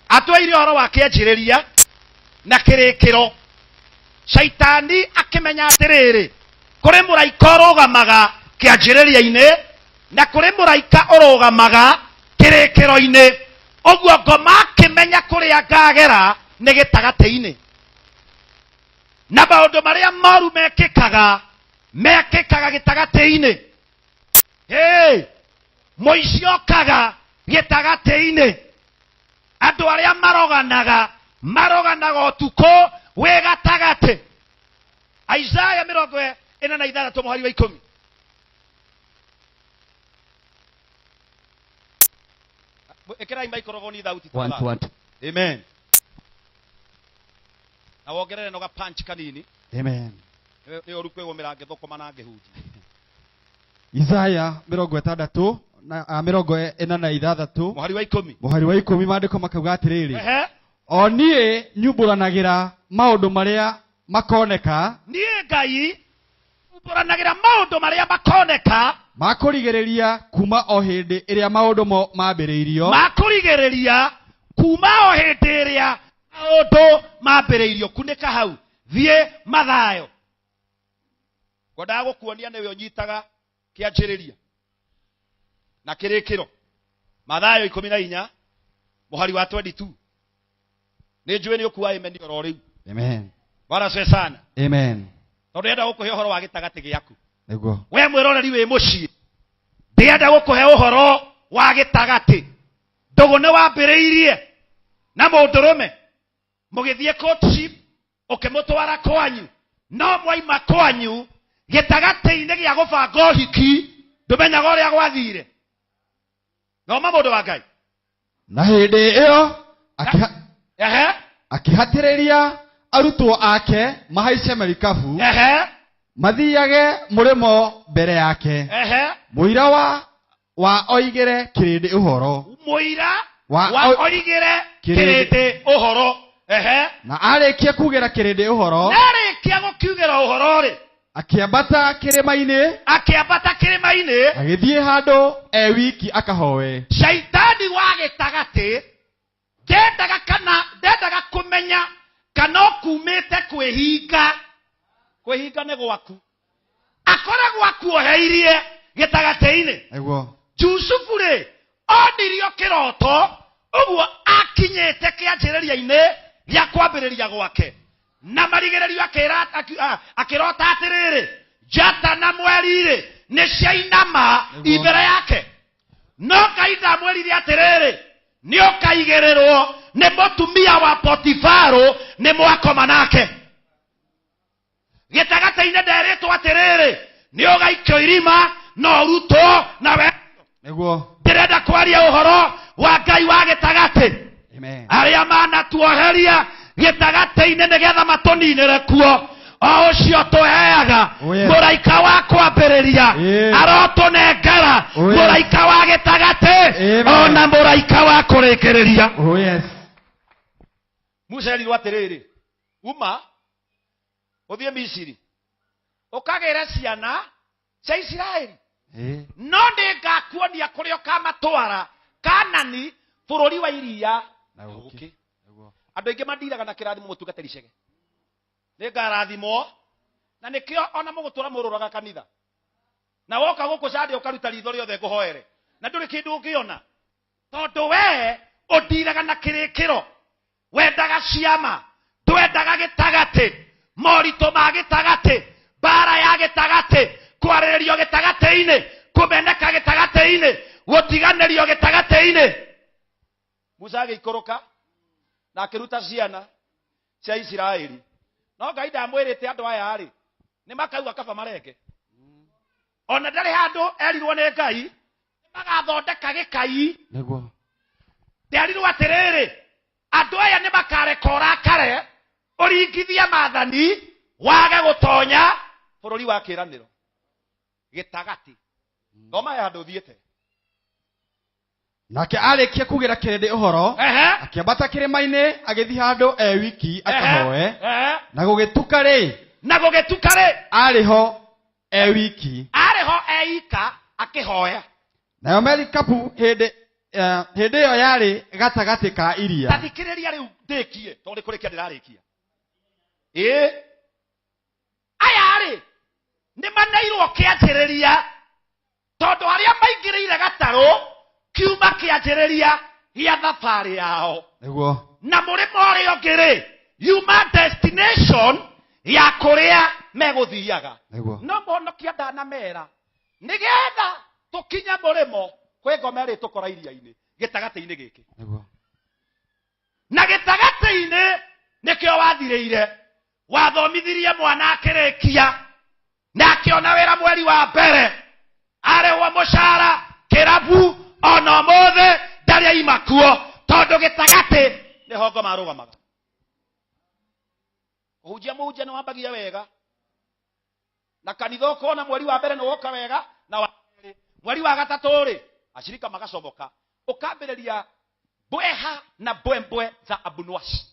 Atũheire ũhoro wa kĩanjĩrĩria na kĩrĩkĩro. Shaitani akĩmenya atĩrĩrĩ kũrĩ mũraika ũrũgamaga kĩanjĩrĩria-inĩ na kũrĩ mũraika ũrũgamaga kĩrĩkĩro-inĩ. Ũguo ngoma akĩmenya kũrĩa ngagera nĩ gĩtagatĩ-inĩ. Na maũndũ marĩa moru mekĩkaga gĩtagatĩ-inĩ. Mũici okaga gĩtagatĩ-inĩ. Andũ arĩa maroganaga ũtukũ wĩ gatagatĩ. Isaiah 46 mũhari wa 10. Ekerai maikrofoni thauti tafadhali. Amen. Na wongerere no ga punch kanini. Amen. Nĩ ũru kwĩgũmĩra ngĩthũkũma na ngĩhunjia. Isaya 46 na 46 mũhari wa 10. mũhari wa 10 maandĩko makauga atĩrĩrĩ. O niĩ nyumbũranagĩra maũndũ marĩa makoneka. Niĩ Ngai nyumbũranagĩra maũndũ marĩa makoneka. Makũrigĩrĩria kuma o hĩndĩ ĩrĩa maũndũ mambĩrĩirio. Makũrigĩrĩria kuma o hĩndĩ ĩrĩa maũndũ mambĩrĩirio. Kunĩka hau thiĩ Mathayo. Ngwendaga gũkuonia nĩwe ũnyitaga kĩanjĩrĩria na kĩrĩkĩro. Mathayo 14 mũhari wa 22. Nĩ njũĩ nĩ ũkuwa amen oro rĩu. Amen. Bwana asifiwe sana. Amen. Tondũ ndĩrenda gũkũhe ũhoro wa gĩtagatĩ gĩaku. Nĩguo. We mwĩroreri wĩ mũciĩ. Ndĩrenda gũkũhe ũhoro wa gĩtagatĩ. Ndũgũ nĩ wambĩrĩirie na mũndũrũme mũgĩthiĩ courtship ũkĩmũtwara kwanyu. No mwaima kwanyu gĩtagatĩ-inĩ gĩa gũbanga ũhiki ndũmenyaga ũrĩa gwathire. Thoma mũndũ wa Ngai. Na hĩndĩ ĩyo akĩhatĩrĩria arutwo ake mahaice marikabu mathiage mũrĩmo mbere yake. Mũira wa oigĩre kĩrĩndĩ ũhoro. Mũira wa oigĩre kĩrĩndĩ ũhoro. Na arĩkia kugĩra kĩrĩndĩ ũhoro. Narĩkia gũkiugĩra ũhoro-rĩ. Akĩambata kĩrĩma-inĩ. Agĩthiĩ handũ wiki akahoe. Shaitani wa gĩtagatĩ ndendaga kũmenya kana kumete kwihinga nĩ gwaku akoragwo akuoheirie gĩtagatĩ-inĩ Jusufu rĩ onirio kĩroto ũguo akinyĩte kĩanjĩrĩria-inĩ gĩa kwambĩrĩria gwake na marigĩrĩrio akĩrota atĩrĩrĩ njata na mweri rĩ nĩ ciainama imbere yake no Ngai ndamwĩrire atĩrĩrĩ nĩ ũkaigĩrĩrwo nĩ mũtumia wa Potifaro nĩ mwakoma nake gĩtagatĩ-inĩ nderĩtwo atĩrĩrĩ nĩ ũgaikio irima no rutwo nawe ndĩrenda kwaria ũhoro wa Ngai wa gĩtagatĩ arĩa manatuoheria gĩtagatĩ-inĩ nĩgetha matũninĩre kuo o ũcio tũheaga mũraika wa kwambĩrĩria arotũnengera mũraika wa gĩtagatĩ ona mũraika wa kũrĩkĩrĩria Musa erirwo atĩrĩrĩ uma ũthiĩ Misiri ũkagĩre ciana cia Isiraeli no nĩngakuonia kũrĩa ũkamatwara Kanani bũrũri wa iria na ũkĩ andũ aingĩ mandiraga na kĩrathimo mũtungatĩri cege nĩngarathimwo na nĩkĩo ona mũgũtũra mũrũraga kanitha na woka gũkũ cande ũkaruta ritho rĩothe ngũhoere na ndũrĩ kĩndũ ũngĩona tondũ we ũndiraga na kĩrĩkĩro wendaga ciama ndwendaga gĩtagatĩ moritũ ma gĩtagatĩ mbara ya gĩtagatĩ kwarĩrĩrio gĩtagatĩ-inĩ kũmeneka gĩtagatĩ-inĩ gũtiganĩrio gĩtagatĩ-inĩ Musa agĩikũrũka na akĩruta ciana cia Isiraeli no Ngai ndamwĩrĩte andũ aya rĩ nĩ makauga kaba marenge ona ndarĩ handũ erirwo nĩ Ngai magathondeka gĩkai nderirwo atĩrĩrĩ andũ aya nĩ makareka ũrakare ũringithia maathani wage gũtonya bũrũri wa kĩĩranĩro gĩtagatĩ ngoma ya handũ ũthiĩte nake arĩkia kugĩra kĩrĩndĩ ũhoro akĩambata kĩrĩma-inĩ agĩthiĩ handũ wiki akahoe na gũgĩtuka rĩ arĩho wiki eika akĩhoya nayo merikabu hĩndĩ ĩyo yarĩ gatagatĩ ka iria tathikĩrĩria rĩu ndĩkie tondũ kũrĩkia ndĩrarĩkia aya rĩ nĩ maneirwo kĩanjĩrĩria tondũ arĩa maingĩrĩire gatarũ kiuma kĩanjĩrĩria gĩa thabarĩ yao na mũrĩmo ũrĩa ũngĩ rĩ yuma destination ya kũrĩa megũthiaga no mũhonokia ndanamera nĩgetha tũkinya mũrĩmo kwĩ ngome rĩ tũkora iria-inĩ gĩtagatĩ-inĩ gĩkĩ na gĩtagatĩ-inĩ nĩkĩo wathirĩire wathomithirie mwana akĩrĩkia na akĩona wĩra mweri wa mbere arĩhwo mũcara kĩrabu ona ũmũthĩ ndarĩ aima kuo tondũ gĩtagatĩ nĩho ngoma arũgamaga ũhunjia mũhunjia nĩ wambagia wega na kanitha ũkona mweri wa mbere nĩ woka wega na mweri wa gatatũ rĩ ashirika magacomoka ũkambĩrĩria mbweha na mbwembwe za Abunuwasi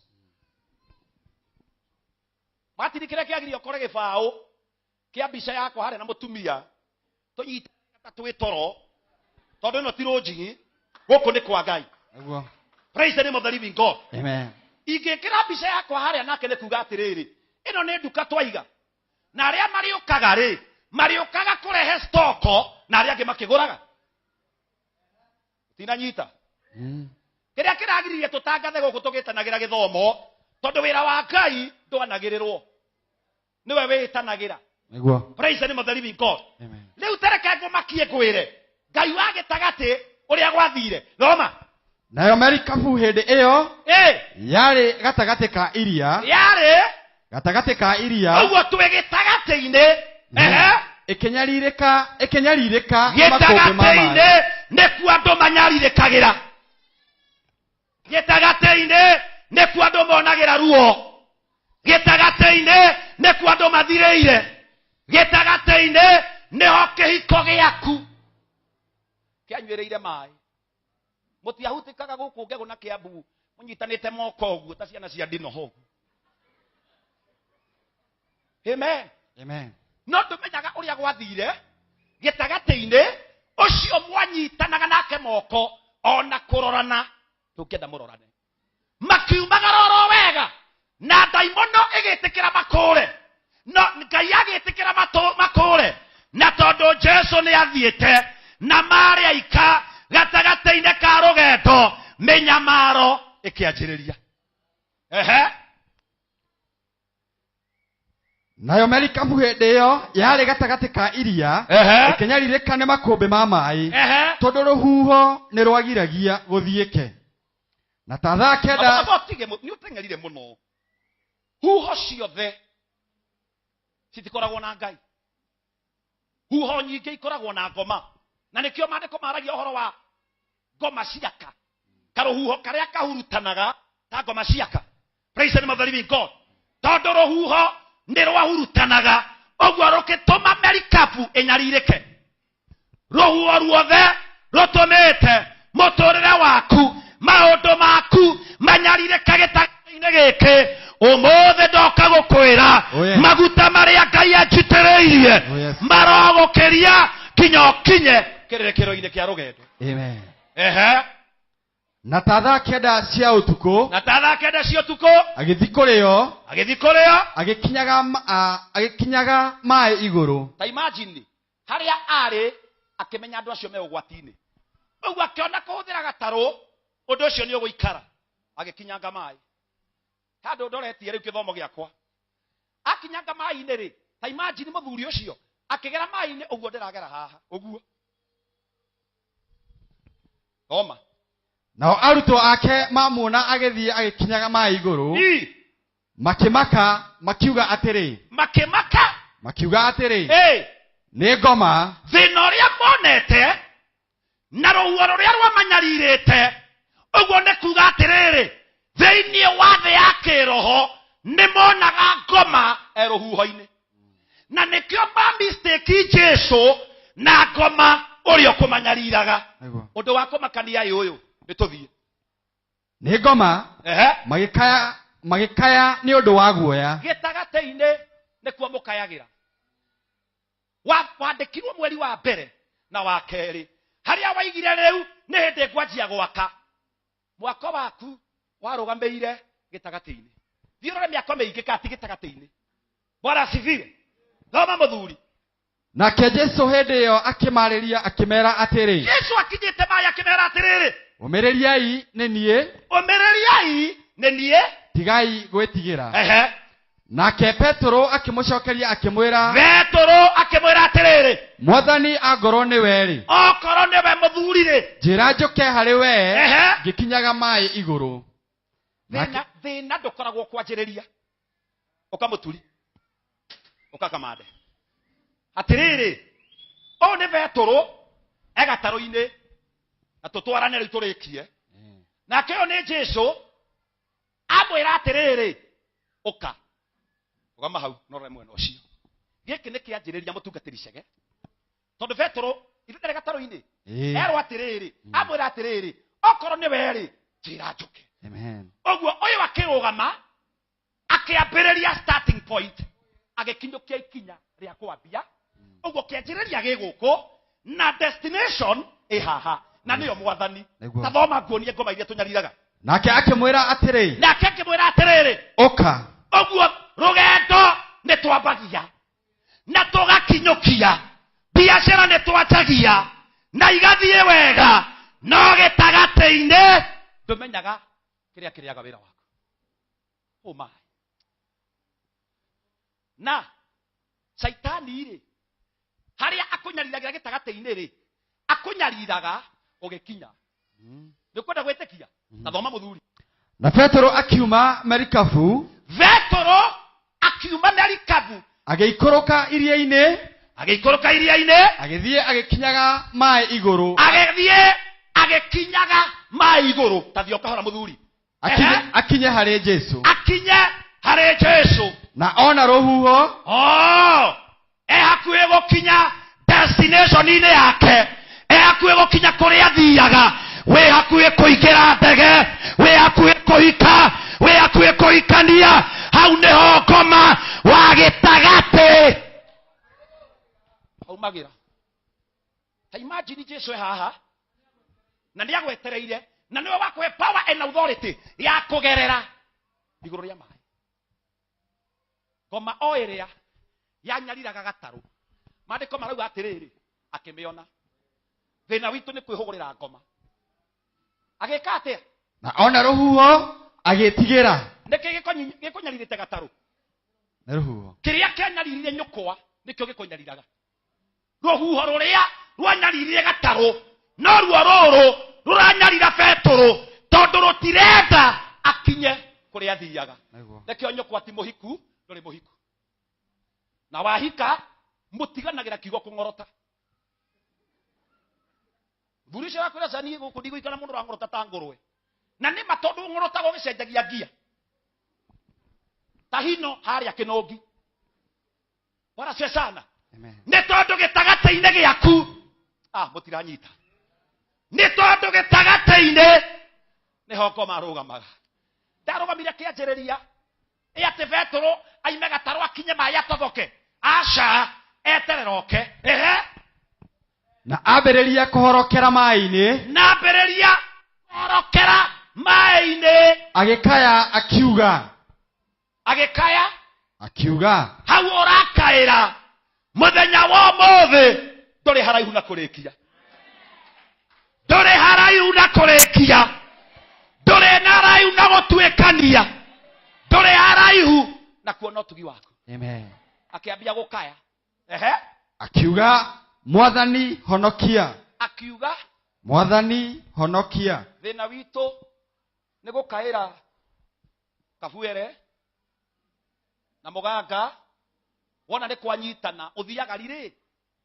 matini kĩrĩa kĩagirio kore gĩbaũ kĩa mbica yakwa harĩa na mũtumia tũnyita twĩ toro tondũ ĩno ti rũnjigi gũkũ nĩ kwa Ngai praise the name of the living God ingĩkĩra mbica yakwa harĩa nake nĩ kuga atĩrĩrĩ ĩno nĩ nduka twaiga na arĩa marĩũkaga rĩ marĩũkaga kũrehe stoko na arĩa angĩ makĩgũraga tinanyita kĩrĩa kĩragiririe tũtangathe gũkũ tũgĩtanagĩra gĩthomo tondũ wĩra wa Ngai ndwanagĩrĩrwo niwe wĩtanagĩra praise the name of the living God rĩu tereke ngũmakie ngwĩre Ngai wa gĩtagatĩ ũrĩa gwathire thoma nayo merikabu hĩndĩ ĩyo yarĩ gatagatĩ ka iria ũguo twĩ gĩtagatĩ-inĩ ĩkĩnyarirĩka gĩtagatĩ-inĩ nĩkuo andũ manyarirĩkagĩra gĩtagatĩ-inĩ nĩkuo andũ monagĩra ruo gĩtagatĩ-inĩ nĩkuo andũ mathirĩire gĩtagatĩ-inĩ nĩho kĩhiko gĩaku kĩanyuĩrĩire maĩ mũtiahutĩkaga gũkũ Ngegũ na Kĩambu mũnyitanĩte moko ũguo ta ciana cia ndinoho amen no ndũmenyaga ũrĩa gwathire gĩtagatĩ-inĩ ũcio mwanyitanaga nake moko ona kũrorana tũngĩenda mũrorane makiumagara oro wega na daimono igitikira makure no ngai agitikira makure na tondu Jesu ni athiete na mari aika gatagate-ine ka rugendo minyamaro ikianjiriria nayo Merikabu hĩndĩ ĩyo yarĩ gatagatĩ ka iria ĩkĩnyarirĩka nĩ makũmbĩ ma maĩ tondũ rũhuho nĩ rwagiragia gũthiĩke na ta thaa kenda nĩ ũteng'erire mũno huho ciothe citikoragwo na Ngai huho nyingĩ ikoragwo na ngoma na nĩkĩo maandĩko maragia ũhoro wa ngoma ciaka karuhuho karĩa kahurutanaga ta ngoma ciaka. Praise the name of the living God. Tondũ rũhuho nĩ rwahurutanaga ũguo rũgĩtũma Merikabu ĩnyarirĩke. Rũhuho ruothe rũtũmĩte mũtũrĩre waku maũndũ maku manyarirĩka gĩtaka-inĩ gĩkĩ. Ũmũthĩ ndoka gũkwĩra maguta marĩa Ngai anjitĩrĩirie marogũkĩria kinya ũkinye kĩrĩkĩro-inĩ kĩa rũgendo. Amen. Na ta thaa kenda cia ũtukũ agĩthiĩ kũrĩo agĩkinyaga maĩ igũrũ. Ta imagine harĩa arĩ akĩmenya andũ acio me ũgwati-inĩ. Ũguo akĩona kũhũthĩra gatarũ ũndũ ũcio nĩ ũgũikara agĩkinyanga maĩ. Handũ ndoretie rĩu gĩthomo gĩakwa akinyanga maĩ-inĩ rĩ, ta imagine mũthuri ũcio akĩgera maĩ-inĩ ũguo ndĩragera haha ũguo thoma. Nao arutwo ake mamuona agĩthiĩ agĩkinyaga maĩ igũrũ makĩmaka makiuga atĩrĩ nĩ ngoma. Thĩna ũrĩa monete na rũhuho rũrĩa rwamanyarirĩte ũguo nĩ kuga atĩrĩrĩ thĩinĩ wa thĩ ya kĩroho nĩ monaga ngoma rũhuho-inĩ na nĩkĩo mistake Jesu na ngoma ũrĩa ũkũmanyariraga. Ũndũ wa kũmakania ũyũ nĩtũthiĩ nĩ ngoma magĩkaya nĩ ũndũ wa guoya. Gĩtagatĩ-inĩ nĩkuo mũkayagĩra. Wandĩkirwo mweri wa mbere na wa kerĩ harĩa waigire rĩu nĩ hĩndĩ ngwanjia gwaka. Mwako waku warũgamĩire gĩtagatĩ-inĩ. Thiũrũre mĩako mĩingĩ kati gĩtagatĩ-inĩ. Bwana asifiwe. Thoma mũthuri. Nake Jesu hĩndĩ ĩyo akĩmarĩria akĩmera atĩrĩ. Jesu akinyĩte maĩ akĩmera atĩrĩrĩ. Ũmĩrĩriai nĩ niĩ. Tigai gwĩtigĩra. Nake Petero akĩmũcokeria akĩmwĩra. Atĩrĩrĩ. Mwathani angorwo nĩ we-rĩ. Okorwo nĩ we mũthuri rĩ. Njĩra njoke harĩ we ngĩkinyaga maĩ igũrũ. Thĩna ndũkoragwo kwanjĩrĩria. Ũkamũturi. Ũkakamande. Atĩrĩrĩ. Ũũ nĩ Petero gatarũ-inĩ na tũtwarane rĩu tũrĩkie. Nake ũyũ nĩ Jesu amwĩra atĩrĩrĩ ũka. Ũgama hau norore mwena ũcio. Gĩkĩ nĩ kĩanjĩrĩria mũtungatĩri cege. Tondũ Petero itherĩ gatarũ-inĩ erwo atĩrĩrĩ amwĩra atĩrĩrĩ okorwo nĩ we-rĩ njĩra njoke. Ũguo ũyũ akĩrũgama akĩambĩrĩria starting point agĩkinyũkia ikinya rĩa kwambia. Ũguo kĩanjĩrĩria gĩgũkũ na destination haha na nĩyo Mwathani. Ta thoma nguonie ngoma iria tũnyariraga. Nake akĩmwĩra atĩrĩrĩ ũka. Ũguo rũgendo nĩ twambagia na tũgakinyũkia. Biacara nĩ twanjagia na igathiĩ wega no gĩtagatĩ-inĩ ndũmenyaga kĩrĩa kĩrĩaga wĩra waku. Ũma na Saitani-rĩ harĩa akũnyariragĩra gĩtagatĩ-inĩ rĩ akũnyariraga ũgĩkinya. Nĩ kwenda gwĩtĩkia. Na thoma mũthuri. Na Petero akiuma Merikabu. Agĩikũrũka iria-inĩ. Agĩthiĩ agĩkinyaga maĩ igũrũ. Ta thiĩ ũkahora mũthuri. Akinye harĩ Jesu. Na ona rũhuho hakuhĩ gũkinya destination-inĩ yake. Hakuhĩ gũkinya kũrĩa athiaga. Wĩ hakuhĩ kũingĩra ndege. Wĩ hakuhĩ kũhika. Wĩ hakuhĩ kũhikania. Hau nĩho ngoma wa gĩtagatĩ aumagĩra. Ta imagine Jesu haha na nĩ agwetereire na nĩwe wakũhe power and authority ya kũgerera igũrũ rĩa maĩ. ngoma o ĩrĩa yanyariraga gatarũ maandĩko marauga atĩrĩrĩ akĩmĩona thĩna witũ nĩ kwĩhũgũrĩra ngoma agĩka atĩa na ona rũhuho agĩtigĩra nĩkĩ gĩkũnyarirĩte gatarũ nĩ rũhuho kĩrĩa kĩanyaririre nyũkwa nĩkĩo gĩkũnyariraga rũhuho rũrĩa rwanyariririe gatarũ no ruo rũrũ rũranyarira Petero tondũ rũtirenda akinye kũrĩa athiaga nĩkĩo nyũkwa ti mũhiku ndũrĩ mũhiku na wahika mũtiganagĩra kiugo kũng'orota thurisha wakwĩra cani gũkũ ndigũikara mũndũ wang'orota ta ngũrwe na nĩ matondũ ng'orotagwo gĩcenjagia ngia ta hino harĩa kĩnũngi waracio sana nĩ tondũ gĩtagatĩ-inĩ gĩaku mũtiranyita nĩ tondũ gĩtagatĩ-inĩ nĩho ngoma arũgamaga ndarũgamire kĩanjĩrĩria atĩ Petero aime gatarũ akinye maĩ atothoke aca etereroke na ambĩrĩria kũhorokera maĩ-inĩ agĩkaya akiuga hau ũrakaĩra mũthenya wa ũmũthĩ ndũrĩ haraihu na kũrĩkia ndũrĩ haraihu na gũtuĩkania ndũrĩ haraihu na kuona ũtugi waku akĩambia gũkaya akiuga Mwathani honokia thĩna witũ nĩ gũkaĩra Kabuere na Mũganga wona nĩ kwanyitana ũthiaga rĩrĩ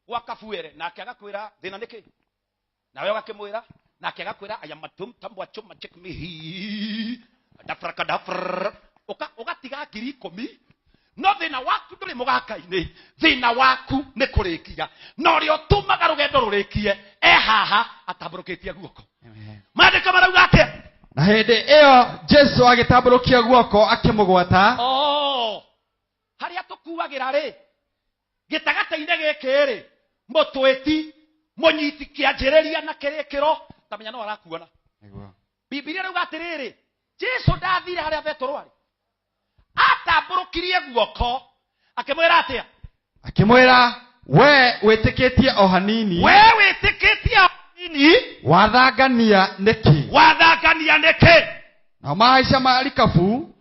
gwa Kabuere nake agakwĩra thĩna nĩkĩ nawe ũgakĩmwĩra nake agakwĩra aya matum tambwa chuma check me hi dafrakadafr ũgatiga 10,000 no thĩna waku ndũrĩ Mũganga-inĩ thĩna waku nĩ kũrĩkia na ũrĩa ũtũmaga rũgendo rũrĩkie haha atambũrũkĩtie guoko maandĩko marauga atĩa na hĩndĩ ĩyo Jesu agĩtambũrũkia guoko akĩmũgwata harĩa tũkuagĩra rĩ gĩtagatĩ-inĩ gĩkĩ rĩ mũtwĩti mũnyiti kĩanjĩrĩria na kĩrĩkĩro tamenya no arakuona Biblia rauga atĩrĩrĩ Jesu ndathire harĩa Petero arĩ atambũrũkirie guoko akĩmwĩra atĩa akĩmwĩra we wĩtĩkĩtie o hanini wathangania nĩkĩ na mahaica marikabu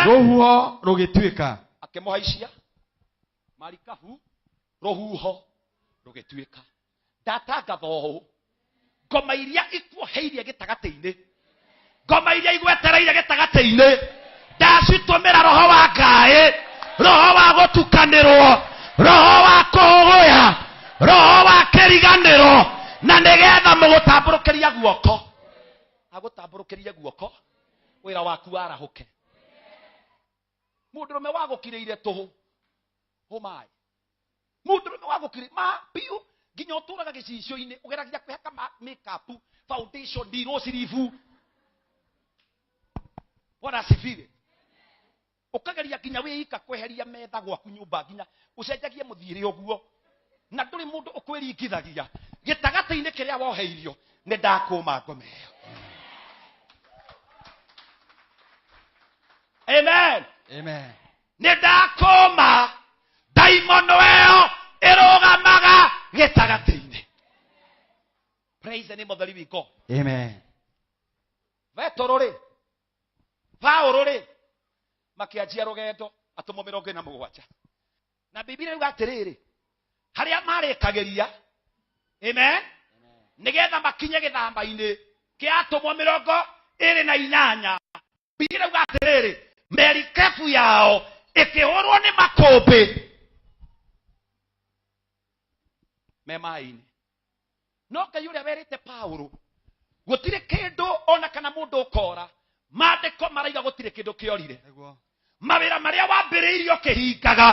rũhuho rũgĩtuĩka akĩmũhaicia marikabu rũhuho rũgĩtuĩka ndatangatha ũũ ngoma iria ikuoheirie gĩtagatĩ-inĩ ngoma iria igwetereire gĩtagatĩ-inĩ ndacitũmĩra roho wa Ngai roho wa gũtukanĩrwo roho wa kũhũya roho wa kĩriganĩro na nĩgetha mũgũtambũrũkĩria guoko agũtambũrũkĩrie guoko wĩra waku warahũke mũndũrũme wagũkirĩire tũhũ hũmaĩ mũndũrũme wagũkirĩire biũ nginya ũtũraga gĩcicio-inĩ ũgeragia kwĩhaka makeup foundation ndirũ ciribu wanasifiwe ukageria nginya wĩika kweheria metha gwaku nyũmba nginya ũcenjagie mũthiĩre ũguo na ndũrĩ mũndũ ũkwĩringithagia gĩtagatĩ-inĩ kĩrĩa woheirio nĩ ndakũma ngoma ĩyo amen nĩ ndakũma ndaimono ĩyo ĩrũgamaga gĩtagatĩ-inĩ praise the name of the living God amen Petero rĩ Paulo rĩ makĩanjia rũgendo atũmwo 27 na Biblia ĩuga atĩrĩrĩ harĩa marĩkagĩria amen nĩgetha makinye gĩthamba-inĩ kĩa atũmwo 28 Biblia ĩuga atĩrĩrĩ merikebu yao ĩkĩhũrwo nĩ makũmbĩ me maĩ-inĩ no Ngai ũrĩa werĩte Paulo gũtirĩ kĩndũ ona kana mũndũ ũkora maandĩko maraiga gũtirĩ kĩndũ kĩorire mawĩra marĩa wambĩrĩirio kĩhingaga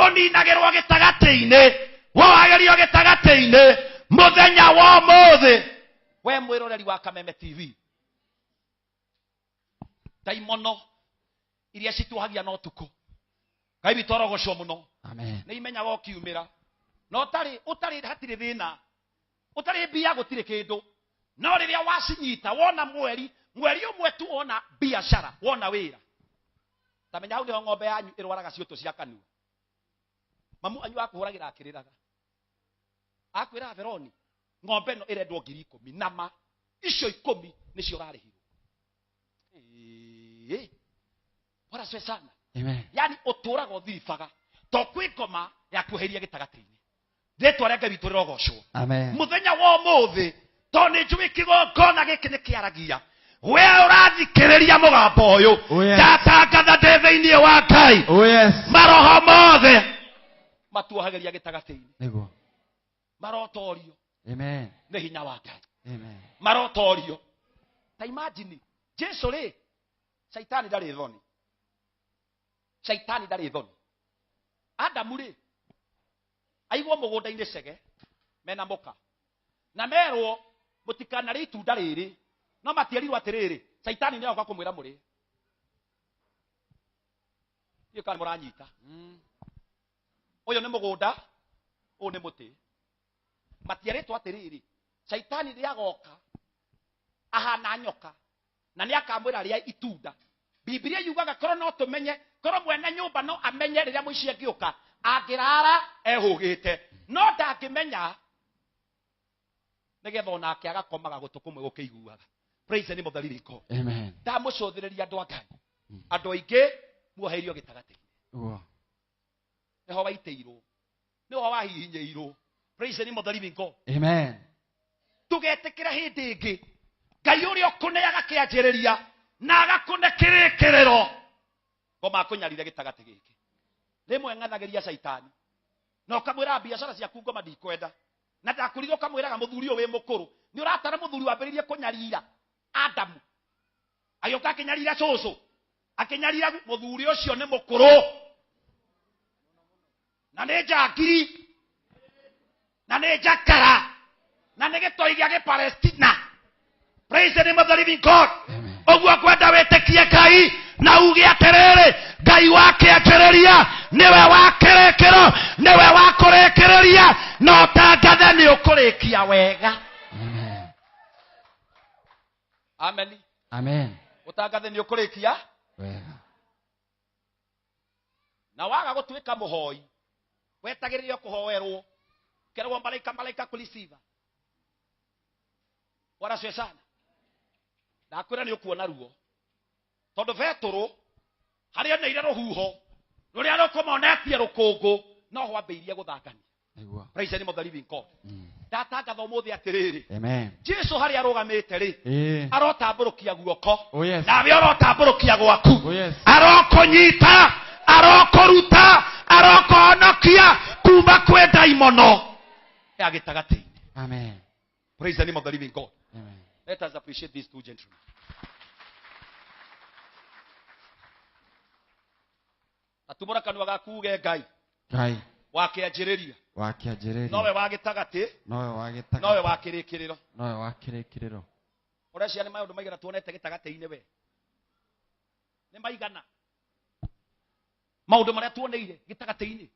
ũninagĩrwo gĩtagatĩ-inĩ wohagĩrio gĩtagatĩ-inĩ mũthenya wa ũmũthĩ we mwĩroreri wa Kameme TV ndaimono iria cituhagia no tukũ Ngai witũ arogocwo mũno nĩ imenya wokiumĩra no ũtarĩ hatirĩ thĩna ũtarĩ mbia gũtirĩ kĩndũ no rĩrĩa wacinyita wona mweri ũmwe tu wona biashara wona wĩra tamenya hau niho ng'ombe yanyu irwaraga ciũtũ cia kanua mamu anyu akũhũragĩra akĩrĩraga akwĩra Veroni ng'ombe ĩno ĩrendwo 10,000 nama icio 10 nĩcio ũrarĩhirwo bora swe sana yani ũtũraga ũthiribaga to kwĩ ngoma ya kuoheria gĩtagatĩ-inĩ rĩtwa rĩa Ngai witũ rĩrogocwo mũthenya wa ũmũthĩ to nĩ njũĩ kĩgongona gĩkĩ nĩ kĩaragia we ũrathikĩrĩria mũgambo ũyũ ndatangatha ndĩ thĩinĩ wa Ngai maroho mothe matuohagĩria gĩtagatĩ-inĩ marotorio nĩ hinya wa Ngai marotorio ta imagine Jesu rĩ Shaitani ndarĩ thoni Shaitani ndarĩ thoni Adamu rĩ aigwo mũgũnda-inĩ cege mena mũka na merwo mũtikanarĩ itunda rĩrĩ no matierirwo atĩrĩrĩ Shaitani nĩoka kũmwĩra mũrĩ niĩ kana mũranyita ũyũ nĩ mũgũnda ũyũ nĩ mũtĩ matierĩtwo atĩrĩrĩ Shaitani rĩagoka ahana nyoka na nĩ akamwĩra rĩa itunda Biblia yugaga korwo no tũmenye korwo mwene nyũmba no amenye rĩrĩa mũici angĩũka angĩrara ehũgĩte no ndangĩmenya nĩgetha onake agakomaga gũtũ kũmwe gũkĩiguaga praise the name of the living God ndamũcũthĩrĩria andũ a Ngai andũ aingĩ muoherio gĩtagatĩ-inĩ nĩho waitĩirwo nĩho wahihinyĩirwo praise the name of the living God tũgetĩkĩra hĩndĩ ĩngĩ Ngai ũrĩa ũkũneaga kĩanjĩrĩria na agakũne kĩrĩkĩrĩro ngoma akũnyarire gĩtagatĩ gĩkĩ rĩmwe ng'athagĩria Shaitani na ũkamwĩra biacara ciaku ngoma ndikwenda na ndakũriga ũkamwĩraga mũthuri ũyũ wĩ mũkũrũ nĩ ũratara mũthuri wambĩrĩirie kũnyarira Adamu agĩũka akĩnyarira cũcũ akĩnyarira mũthuri ũcio nĩ mũkũrũ na nĩ njangiri na nĩ njakara na nĩ gĩtoi gĩa Gĩpalestina praise the name of the living God ũguo kwenda wĩtĩkie Ngai na uge atĩrĩrĩ Ngai wa kĩanjĩrĩria niwe wa kĩrĩkĩro niwe wa kũrĩkĩrĩria no tangathe nĩ ũkũrĩkia wega amen ũtangathe nĩ ũkũrĩkia wega na waga gũtuĩka mũhoi wetagĩrĩrio kũhoerwo kerwo malaika kũrisiva waracwe sana ndakwĩra nĩ ũkuona ruo tondũ Petũrũ harĩa neire rũhuho rũrĩa rũkũmonetie rũkũngũ no hwambĩirie gũthangania praise the name of the living God ndatangatha ũmũthĩ atĩrĩrĩ Jesu harĩa arũgamĩte rĩ arotambũrũkia guoko nawe ũrotambũrũkia gwaku arokũnyita arokũruta arokũhonokia kuma kwĩ ndaimono ya gĩtagatĩ-inĩ praise the name of the living God let us appreciate these two gentlemen atumũra kanua gaku uge Ngai wakĩanjĩrĩria nowe wa gĩtagatĩ nowe wa kĩrĩkĩrĩro ũreciria nĩ maũndũ maigana tuonete gĩtagatĩ-inĩ we nĩ maigana maũndũ marĩa tuoneire gĩtagatĩ-inĩ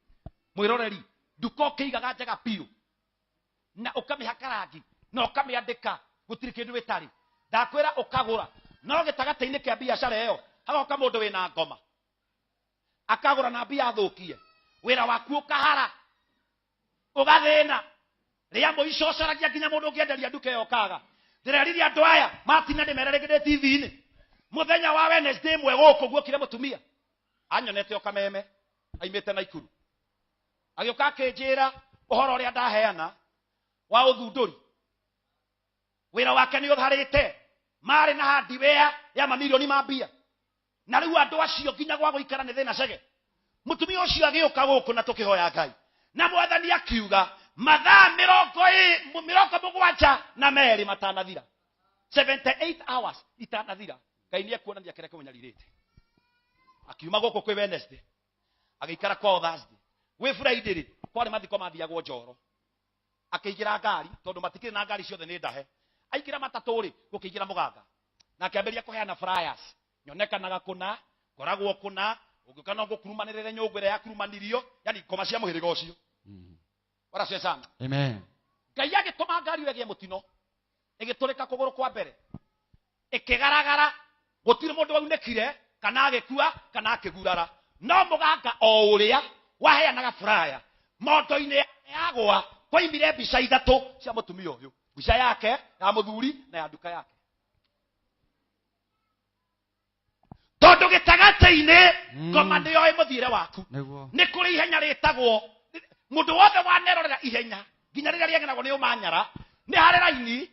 mwĩroreri nduka ũkĩigaga njega biũ na ũkamĩhaka rangi na ũkamĩandĩka gũtirĩ kĩndũ wĩtarĩ ndakwĩra ũkagũra no gĩtagatĩ-inĩ kĩa biacara ĩyo hagoka mũndũ wĩna ngoma akagũra na mbia thũkie wĩra waku ũkahara ũgathĩna rĩa mũico ũcoragia nginya mũndũ ũngĩenderia nduka ĩyo kaga ndĩreririe andũ aya matina ndĩmererĩgĩrĩ TV-inĩ mũthenya wa Wednesday mwe gũkũ guokire mũtumia anyonete okameme aimĩte Naikuru agĩũka akĩnjĩra ũhoro ũrĩa ndaheana wa ũthundũri wĩra wake nĩ ũtharĩte marĩ na hardware ya mamirioni ma mbia na rĩu andũ acio nginya gwa gũikara nĩ thĩna cege mũtumia ũcio agĩũka gũkũ na tũkĩhoya Ngai na mwathani akiuga mathaa 72 matanathira 78 hours itanathira Ngai nĩ ekuonania kĩrĩa kĩmũnyarirĩte akiuma gũkũ kwĩ Wednesday agĩikara kwao Thursday gwĩ Friday rĩ kwarĩ mathiko mathiagwo Njoro akĩingĩra ngari tondũ matikĩrĩ na ngari ciothe nĩ ndahe aikĩra matatũ rĩ gũkĩingĩra mũganga na akĩambĩrĩria kũheana flyers nyonekanaga kũna koragwo kũna ũngĩũka no gũkurumanĩrĩre nyũngũ ĩrĩa yakurumanirio yani ngoma cia mũhĩrĩga ũcio waracwe sana Ngai agĩtũma ngari ĩgĩe mũtino ĩgĩtũrĩka kũgũrũ kwa mbere ĩkĩgaragara gũtirĩ mũndũ waunĩkire kana agĩkua kana akĩgurara no mũganga o ũrĩa waheanaga furaya moto-inĩ yagwa kwaimire mbica ithatũ cia mũtumia ũyũ mbica yake ya mũthuri na ya nduka yake tondũ gĩtagatĩ-inĩ ngoma nĩyo mũthiĩre waku nĩ kũrĩ ihenya rĩtagwo mũndũ wothe wanerorera ihenya nginya rĩrĩa rĩengeragwo nĩ ũmanyara nĩ harĩ raini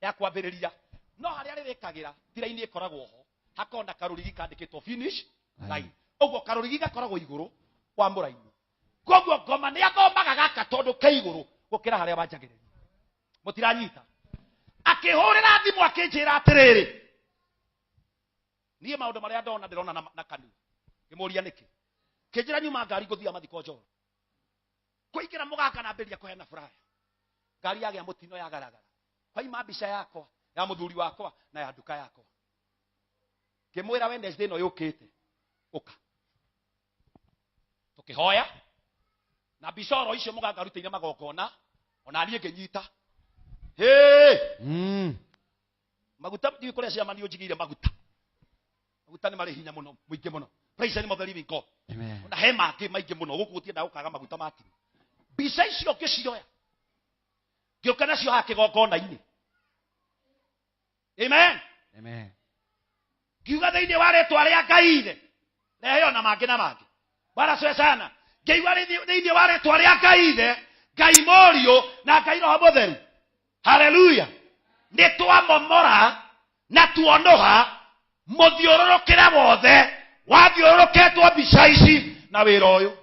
ya kwambĩrĩria no harĩa rĩrĩkagĩra ti raini ĩkoragwo ho hakona karũrigi kandĩkĩtwo finish line ũguo karũrigi gakoragwo igũrũ wa mũraini koguo ngoma nĩ athomaga gaka tondũ ke igũrũ gũkĩra harĩa wanjagĩrĩria mũtiranyita akĩhũrĩra thimũ akĩnjĩra atĩrĩrĩ niĩ maũndũ marĩa ndona ndĩrona na kanua ngĩmũria nĩkĩ kĩnjĩra nyuma ngari ngũthia mathiko njoro kũingĩra mũganga na mbĩrĩria kũheana furaya ngari yagĩa mũtino yagaragara kwaima mbica yakwa ya mũthuri wakwa na ya nduka yakwa ngĩmwĩra Wednesday ĩno yũkĩte ũka tũkĩhoya na mbica oro icio mũganga arutĩire magongona ona niĩ ngĩnyita maguta ndiĩ kũrĩa ciama nĩ ũnjigĩire maguta nĩ marĩ hinya mũno mũingĩ mũno praise the living God na he mangĩ maingĩ mũno gũkũ gũtienda gũkaga maguta ma tini mbica icio ngĩcioya ngĩũka nacio haha kĩgongona-inĩ amen ngiuga thĩinĩ wa rĩtwa rĩa Ngai rehe ona mangĩ na mangĩ Bwana siwe sana ngĩigua thĩinĩ wa rĩtwa rĩa Ngai Mũriũ na Ngai Roho Mũtheru haleluya nĩ twamomora na tuonoha mũthiũrũrũkĩre wothe wathiũrũrũkĩtwo mbica ici na wĩra ũyũ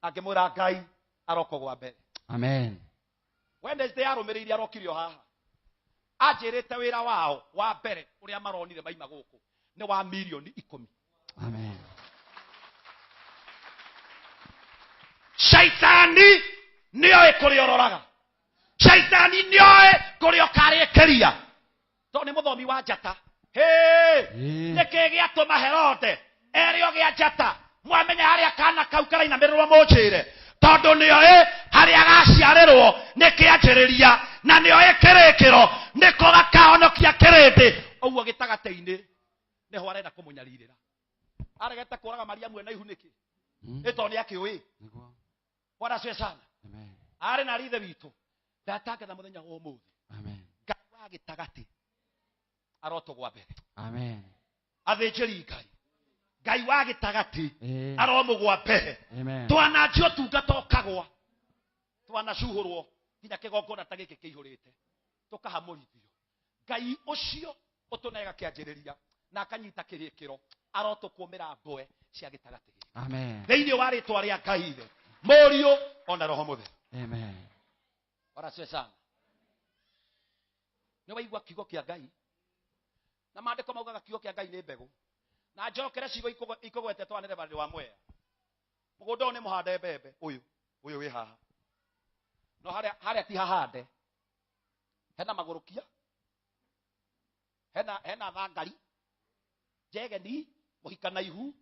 akĩmwĩra Ngai aroko gwa mbere amen Wednesday arũmĩrĩire arokirio haha anjĩrĩte wĩra wao wa mbere ũrĩa maronire maima gũkũ nĩ wa milioni 10 amen shaitani nĩoĩ kũrĩa ũroraga shaitani nĩoĩ kũrĩa ũkarĩkĩria tondũ nĩ mũthomi wa njata nĩkĩ gĩatũma Herode erĩo gĩa njata mwamenya harĩa kana kau karainamĩrĩrwo mũnjĩre tondũ nĩoĩ harĩa gaciarĩrwo nĩ kĩanjĩrĩria na nĩoĩ kĩrĩkĩro nĩko gakahonokia kĩrĩndĩ ũguo gĩtagatĩ-inĩ nĩho arenda kũmũnyarirĩra aregete kũraga Mariamu ena ihu nĩkĩ ĩtondũ nĩ akĩũĩ Bwana siwe sana arĩ na rithe witũ ndatangatha mũthenya wa ũmũthĩ Ngai wa gĩtagatĩ arotogwa mbere amen athĩnjĩri Ngai wa gĩtagatĩ aromũgwa mbere twananjio tungata ũkagwa twanacuhũrwo nginya kĩgongona ta gĩkĩ kĩihũrĩte tũkahamũrithio Ngai ũcio ũtũnega kĩanjĩrĩria na akanyita kĩrĩkĩro arotũkũmĩra mboe cia gĩtagatĩ amen thĩinĩ wa rĩtwa rĩa Ngai Mũriũ ona Roho Mũtheru amen Bwana siwe sana nĩ waigua kiugo kĩa Ngai na maandĩko maugaga kiugo kĩa Ngai nĩ mbegũ na njokere ciugo ikũgwetetwo nĩ Reverend wa Mwea mũgũnda nĩ mũhande mbembe ũyũ wĩ haha no harĩa ti hahande hena magũrũkia hena thangari njegeni mũhikana ihu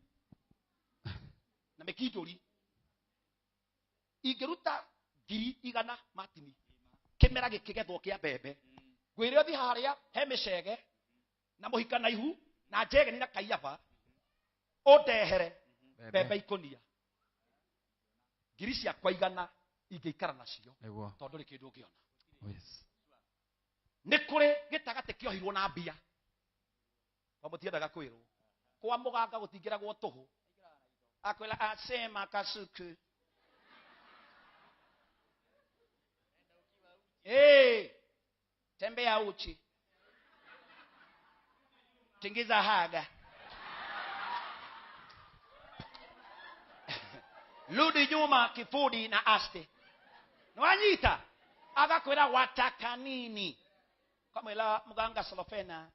na mĩkindũri ingĩruta 100 matini kĩmera gĩkĩgethwo kĩa mbembe ngwĩre ũthi harĩa he mĩcege na mũhikana ihu na njegeni na kaiyaba ũndehere mbembe ikũnia 100 ciakwa 100 ingĩikara nacio tondũ rĩ kĩndũ ũngĩona nĩ kũrĩ gĩtagatĩ kĩohirwo na mbia mũtiendaga kwĩrwo kwa mũganga gũtingĩragwo tũhũ akwĩra asema kasuku tembea uchi tingiza haga rudi nyuma kifudi na aste nwanyita agakwĩra wataka nini kamwela mganga Solofena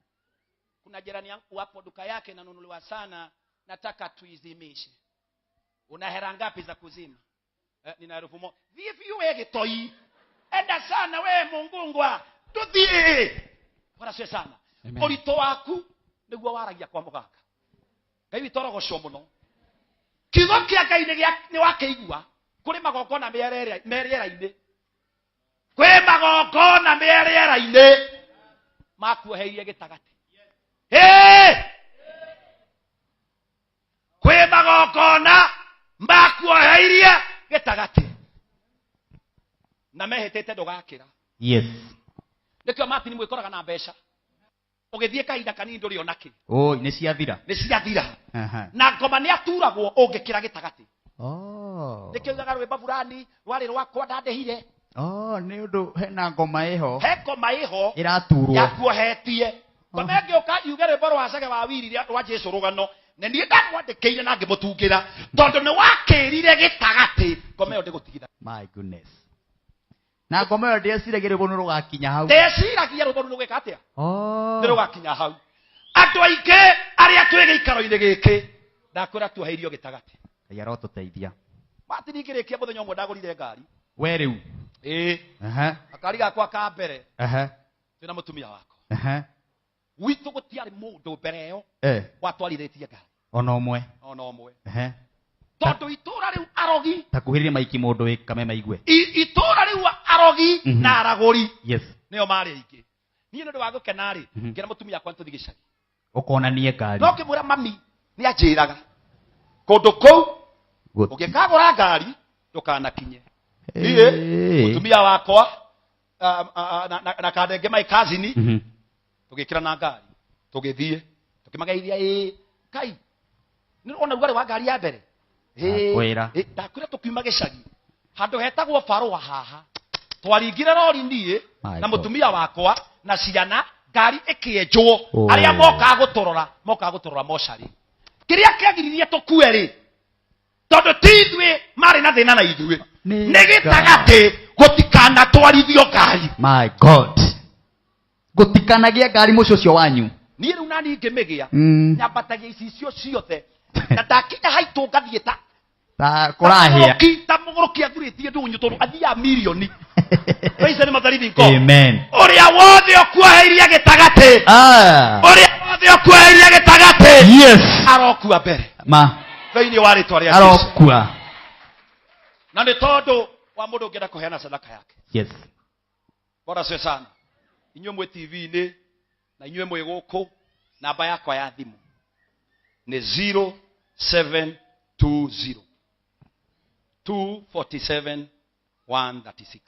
kuna jirani yangu hapo duka yake nanunuliwa sana nataka tuizimishe una hera ngapi za kuzima nina 1000 vipi wewe toi enda sana we mungungwa tuthie Bwana siwe sana ũritũ waku nĩguo waragia kwa mũganga Ngai witorogoco mũno kiugo kĩa Ngai nĩ wakĩigua kũrĩ magongona merĩera-inĩ kwĩ magongona merĩera-inĩ makuoheirie gĩtagatĩ kwe magokona mbakuoheirie gitagati na mehetete ndugakira. Yes. Nikio Martin mwikoraga na mbeca ugithie kahinda kanini nduri onaki. Oh, ni ciathira. Ni ciathira. Aha. Na ngoma ni aturagwo ungikira gitagati. Oh. Nikiugaga rwimba burani rwari rwakwa ndandehire. Oh, ni undu hena ngoma iho. He ngoma iho iraturwo. Yakuohetie. Ngoma ngioka yuge rwimba rwacage wa wirire rwa Jesu rugano. Na niĩ ndamwandĩkĩire na ngĩmũtungĩra tondũ nĩ wakĩrire gĩtagati ngoma ĩyo ndĩgũtigitha. My goodness. Na ngoma ĩyo ndĩeciragia rũbũ nĩ rũgakinya hau. Ndĩeciragia rũbũ nĩ rũgwĩka atĩa? Nĩ rũgakinya hau. Andũ aingĩ arĩa twĩ gĩikaro-inĩ gĩkĩ ndakwĩra tuoheirio gĩtagati. Ngai arotũteithia. Martin ngĩrĩkia mũthenya ũmwe ndagũrire ngari. We rĩu. Akari gakwa ka mbere. Twĩna mũtumia wako. Witũ gũtiarĩ mũndũ mbere ĩyo watwarithĩtie ngari. Ona ũmwe. Tondũ itũra rĩu arogi. Takuhĩrĩrie maiki mũndũ wĩ Kameme igue. Itũra rĩu arogi na aragũri. Yes. Nĩo marĩ aingĩ. Niĩ nĩ ũndũ wa gũkena rĩ ngĩra mũtumia akwa tũthiĩ gĩcagi. Ũkonanie ngari. No ngĩmwĩra mami nĩ anjĩraga kũndũ kũu ũngĩkagũra ngari ndũkanakinye. Mũtumia wakwa na kandenge my cousin tugikira na ngari tugithie tukimageithia kai ni ona rugari wa ngari ya mbere ndakwira tukiuma gicagi handu hetagwo Farua haha twaringire rori nie na mutumia wakwa na ciana ngari ikienjwo aria moka guturora moshari kiria kiagiririe tukue ri tondu tithwe mari na thina na ithwe ni gitagati gutikana twarithio ngari. My God. Gutikanagia ngari mucio ucio wanyu. Niĩ rĩu nani ngĩmĩgĩa nyambatagia icicio ciothe na ndakinya haitu ngathie ta kũrahĩa ta mũgũrũki athurĩtie ndũnyũ tondũ athiaga mirioni. Praise the living God. Amen. Ũrĩa wothe ũkuoheirie gĩtagati. Ũrĩa wothe ũkuoheirie gĩtagati. Yes. Arokua mbere. Thĩinĩ wa rĩtwa rĩa Jesũ. Arokua. Na nĩ tondũ wa mũndũ ũngĩenda kũheana sadaka yake. Yes. Bora sio sana. Inyuĩ mwĩ TV-inĩ na inyuĩ mwĩ gũkũ namba yakwa ya thimũ nĩ 0720 247 136.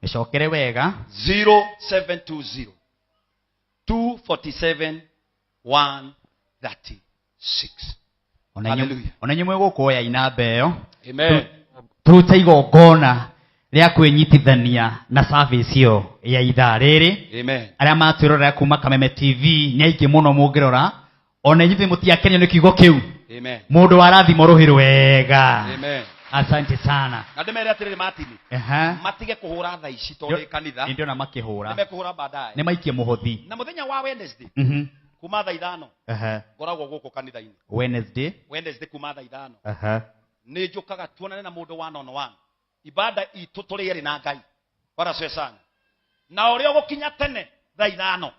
Mĩcokere wega 0720 247 136. Ona inyuĩ mwĩ gũkũ oya inamba ĩyo. Amen. Turuta igongona rĩa kwĩnyitithania na service ĩyo ya ithaa rĩrĩ. Amen. Arĩa matwĩrorera kuma Kameme TV nĩ aingĩ mũno mũngĩrora ona inyuĩ mũtiakenio nĩ kiugo kĩu. Amen. Mũndũ wa rathimo rũhĩ wega. Amen. Asante sana. Na ndĩmere atĩrĩrĩ Martin. Matige kũhũra thaa ici tondũ kanitha. Nĩ ndĩona makĩhũra. Nĩmekũhũra baadaye. Nĩ maikie mũhothi. Na mũthenya wa Wednesday. Kuma thaa 5. Ngoragwo gũkũ kanitha-inĩ. Wednesday kuma thaa 5. Nĩ njũkaga tuonane na mũndũ one on one. Ibada itũ tũrĩ erĩ na Ngai. Bora sio sana. Na ũrĩa ũgũkinya tene thaa 5.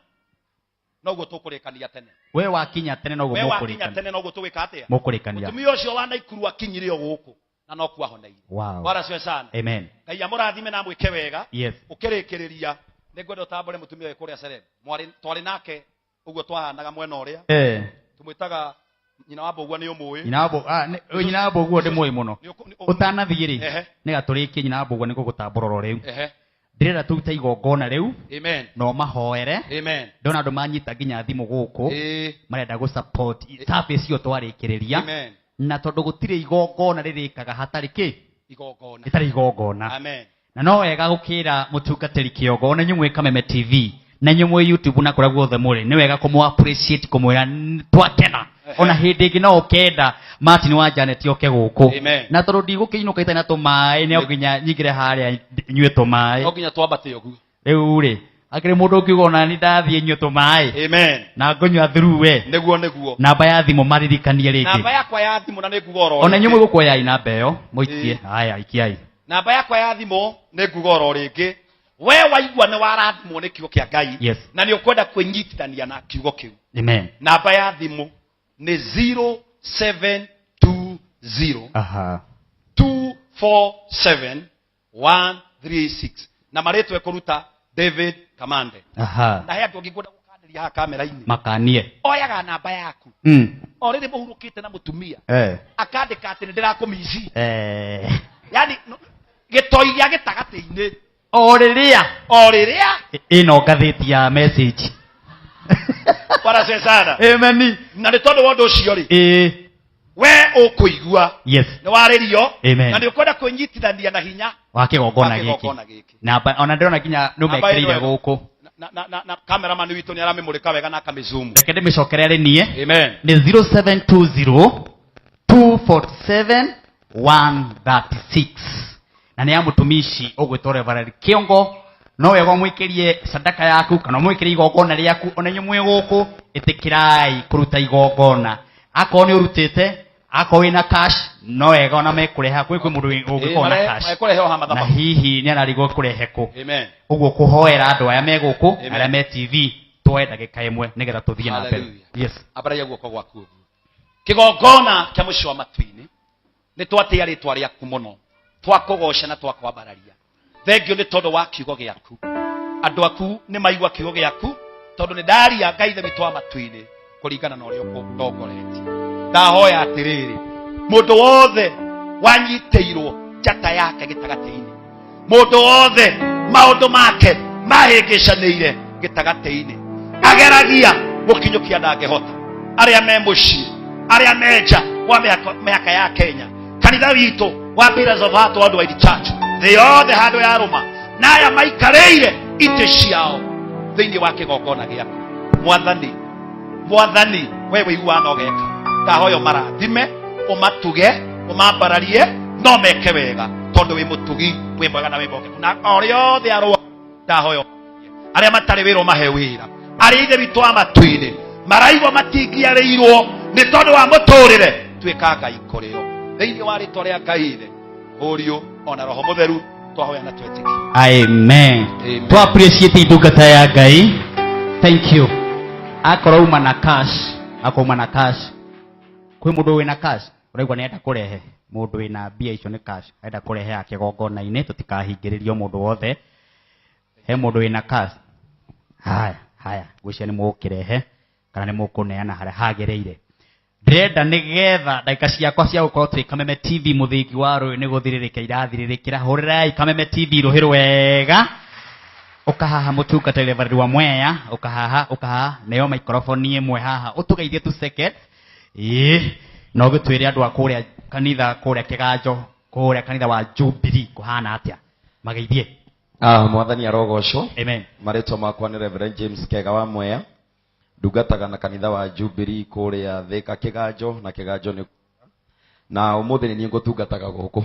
Noguo tũkũrĩkania tene. We wakinya tene noguo mũkũrĩkania. We wakinya tene noguo tũwĩka atĩa? Mũkũrĩkania. Mũtumia ũcio wa Naikuru akinyire o gũkũ na no kuahoneire. Wow. Bora sio sana. Amen. Ngai amũrathime na mwĩke wega. Yes. Ũkĩrĩkĩrĩria nĩ ngwenda ũtambũre mũtumia ũyũ kũrĩa Serem. Twarĩ nake ũguo twahanaga mwena ũrĩa. Tũmwĩtaga nyina wa Mbũgua nĩ ũmũĩ. Nyina wa Mbũgua ndĩmũĩ mũno. Ũtanathiĩ rĩ nĩ gatũrĩkie nyina wa Mbũgua nĩ gũgũtambũrora rĩu. Ndĩrenda tũrute igongona rĩu. Amen. No mahoere. Amen. Ndona andũ manyita nginya thimũ gũkũ. Marenda gũ support service ĩyo twarĩkĩrĩria. Amen. Na tondũ gũtirĩ igongona rĩrĩkaga hatarĩ kĩ? Igongona. Ĩtarĩ igongona. Amen. Na no wega gũkĩra mũtungatĩri kĩongo ona inyuĩ mwĩ Kameme TV na inyuĩ mwĩ YouTube na kũrĩa guothe mũrĩ nĩ wega kũmũ appreciate kũmwĩra twakena ona hĩndĩ ĩngĩ no ũkenda Martin wa Janet oke gũkũ na tondũ ndigũkĩinũka itarĩ na tũmaĩ nĩ nginya nyingĩre harĩa nyue tũmaĩ no nginya twambate ũguo rĩu rĩ akĩrĩ mũndũ ũngiuga ona nĩ ndathiĩ nyue tũmaĩ amen na ngonyua through we nĩguo namba ya thimũ maririkanie rĩngĩ namba yakwa ya thimũ na nĩnguga oro ona inyuĩ mũgũkuoya namba ĩyo mũikie haya ikiai namba yakwa ya thimũ nĩnguga oro rĩngĩ we waigua nĩ warathimwo nĩ kiugo kĩa Ngai na nĩ ũkwenda kwĩnyitithania na kiugo kĩu amen namba ya thimũ nĩ 0720 247 136 na marĩtwa kũruta David Kamande na he andũ angĩ ngwenda gũkandĩrĩria ya kamera ini makanie oyaga namba yaku orire muhurukite na mutumia akandika ati ndirakumici yani gitoi gya gitagati-ini oriria ino ngathiti ya message para sana amen na ni tondu wondu ucio ri we ukuigua yes ni waririo na ni ukwenda kunyitithania na hinya wa kigongona giki na ona ndona nginya numekireire guku na cameraman witu ni aramimurika wega na akamizoom reke ndimicokerere nie amen ni 0720 247 136 na ni amutumishi ogwitwo Reverend Kiongo no wega mwikirie sadaka yaku kana mwikirie igongona riaku onenye mwe guku itikirai kuruta igongona ako ni urutite ako wina cash no wega ona mekureha kwi mundu ungikona cash na hihi ni ararigo kurehe ku amen uguo kuhoera andu aya meguku aria me TV twoe ndagika imwe nigetha tuthie na mbere yes abaraia guoko gwaku kigongona kia mucio wa matu-ini ni twatia ritwa riaku muno twakugoca na twakwambararia thengio ni tondu wa kiugo giaku andu aku ni maigua kiugo giaku tondu ni ndaria Ngai the mitwa matu-ini kuringana na uria ndongoreti ndahoya atiriri mundu wothe wanyiteirwo njata yake gitagati-ini mundu wothe maundu make mahingicaniire gitagati-ini ageragia gukinyukia ndangihota aria me mucii aria menja wa miaka ya Kenya kanitha witu wa Pillars of Heart Worldwide Church they all the handu ya ruma naya maikareire ite ciao thiini wa kigongona giaku mwathani wewe iguana ogeka ndahoyo marathime umatuge umambararie no meke wega tondu wi mutugi wi mwega na wi mbogeku na orio the arwa ndahoyo aria matari wiro mahe wira ari ithe bitu amatu-ini maraigwa matingiareirwo ni tondu wa muturire twika Ngai kurio thiini wa ritwa ria Ngai ithe urio ona roho mutheru twahoya na twetiki amen to appreciate ndungata ya Ngai thank you akorouma na cash kwi mundu wina cash uraigwa ni enda kurehe mundu wina bia icio ni cash enda kurehe akigongona-ini tutikahingiririo mundu wothe he mundu wina cash haya gwicia ni mukirehe kana ni mukuneana haria hagereire ndrenda nigetha ndagika ciakwa cia gukorwo twi Kameme TV muthingi wa rũĩ ni guthiririka irathiririkira hurirai Kameme TV ruhi rwega ukahaha mutungata Reverend wa Mwea ukahaha neo microphone imwe haha utugeithie tu second no gutwire andu akuria kanitha kuria kiganjo kuria kanitha wa Jubilee kuhana atia mageithie mwathani arogocwo amen maritwa makwa ni Reverend James Kega wa Mwea ndungataga na kanitha wa Jubilee kuria Thika kiganjo na kiganjo ni na umuthi ni ngutungataga guku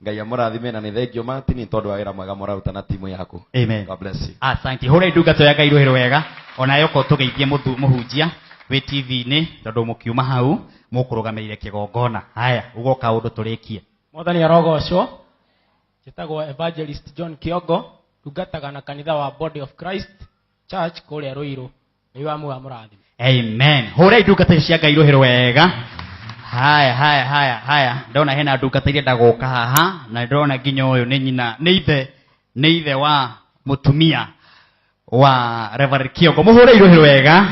Ngai amurathime na ni thengio Martin tondu wa wira mwega muraruta na timu yaku amen God bless you asante hore ndungato ya Ngai ruhi rwega ona yoko tugeithie muhunjia wi TV-ini tondu mukiuma hau mukurugamirire kigongona haya ugoka undu turikie mwathani arogocwo njitagwo Evangelist John Kiongo ndungataga na kanitha wa Body of Christ Church kuria Ruiru ni wa murathime amen hore ndungata cia Ngai ruhi rwega haya ndona hena ndungata iria ndagoka haha na ndona nginya uyu ni nyina ni ithe wa mutumia wa Reverend Kiongo muhure iruhi rwega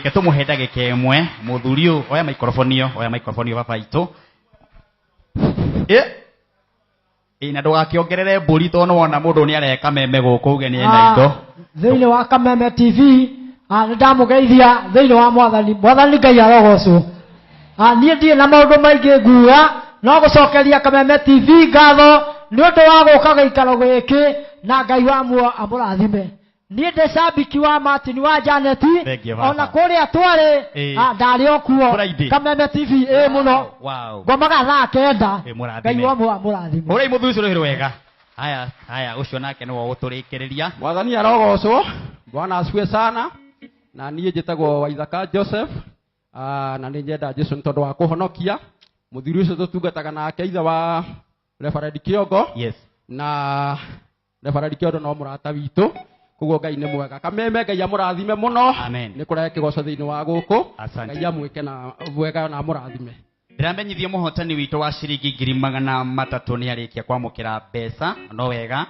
ke tumuhenda gikemwe muthuri oya microphone baba itu na ndugakiongerere mburi tono wona mundu ni areka meme guku uge ni enda indo thiini wa Kameme TV ndamugeithia thiini wa mwathani Ngai arogocwo nie ndie na maundu maingi nguga no gucokeria Kameme TV ngatho ni undu wa guka gikaro giki na Ngai wa amurathime nie ndi cambiki wa Martin wa Janet ona kuria twari ndari okuo Kameme TV muno ngomaga thaa kenda Ngai wa amurathime hore muthuci ruhi rwega haya ucio nake niwo guturikiriria mwathani arogocwo Bwana asifiwe sana na nie njitagwo Waithaka Joseph na ni njenda Jesu tondu wa kuhonokia muthuri ucio tutungataga nake ithe wa Reverend Kiongo na Reverend Kiongo no murata witu kuguo Ngai ni mwega Kameme Ngai amurathime muno ni kurehe kigoco thiini wa guku Ngai amwike na wega na amurathime ndiramenyithie muhotani witu wa ciringi 300 ni arikia kwamukira mbeca no wega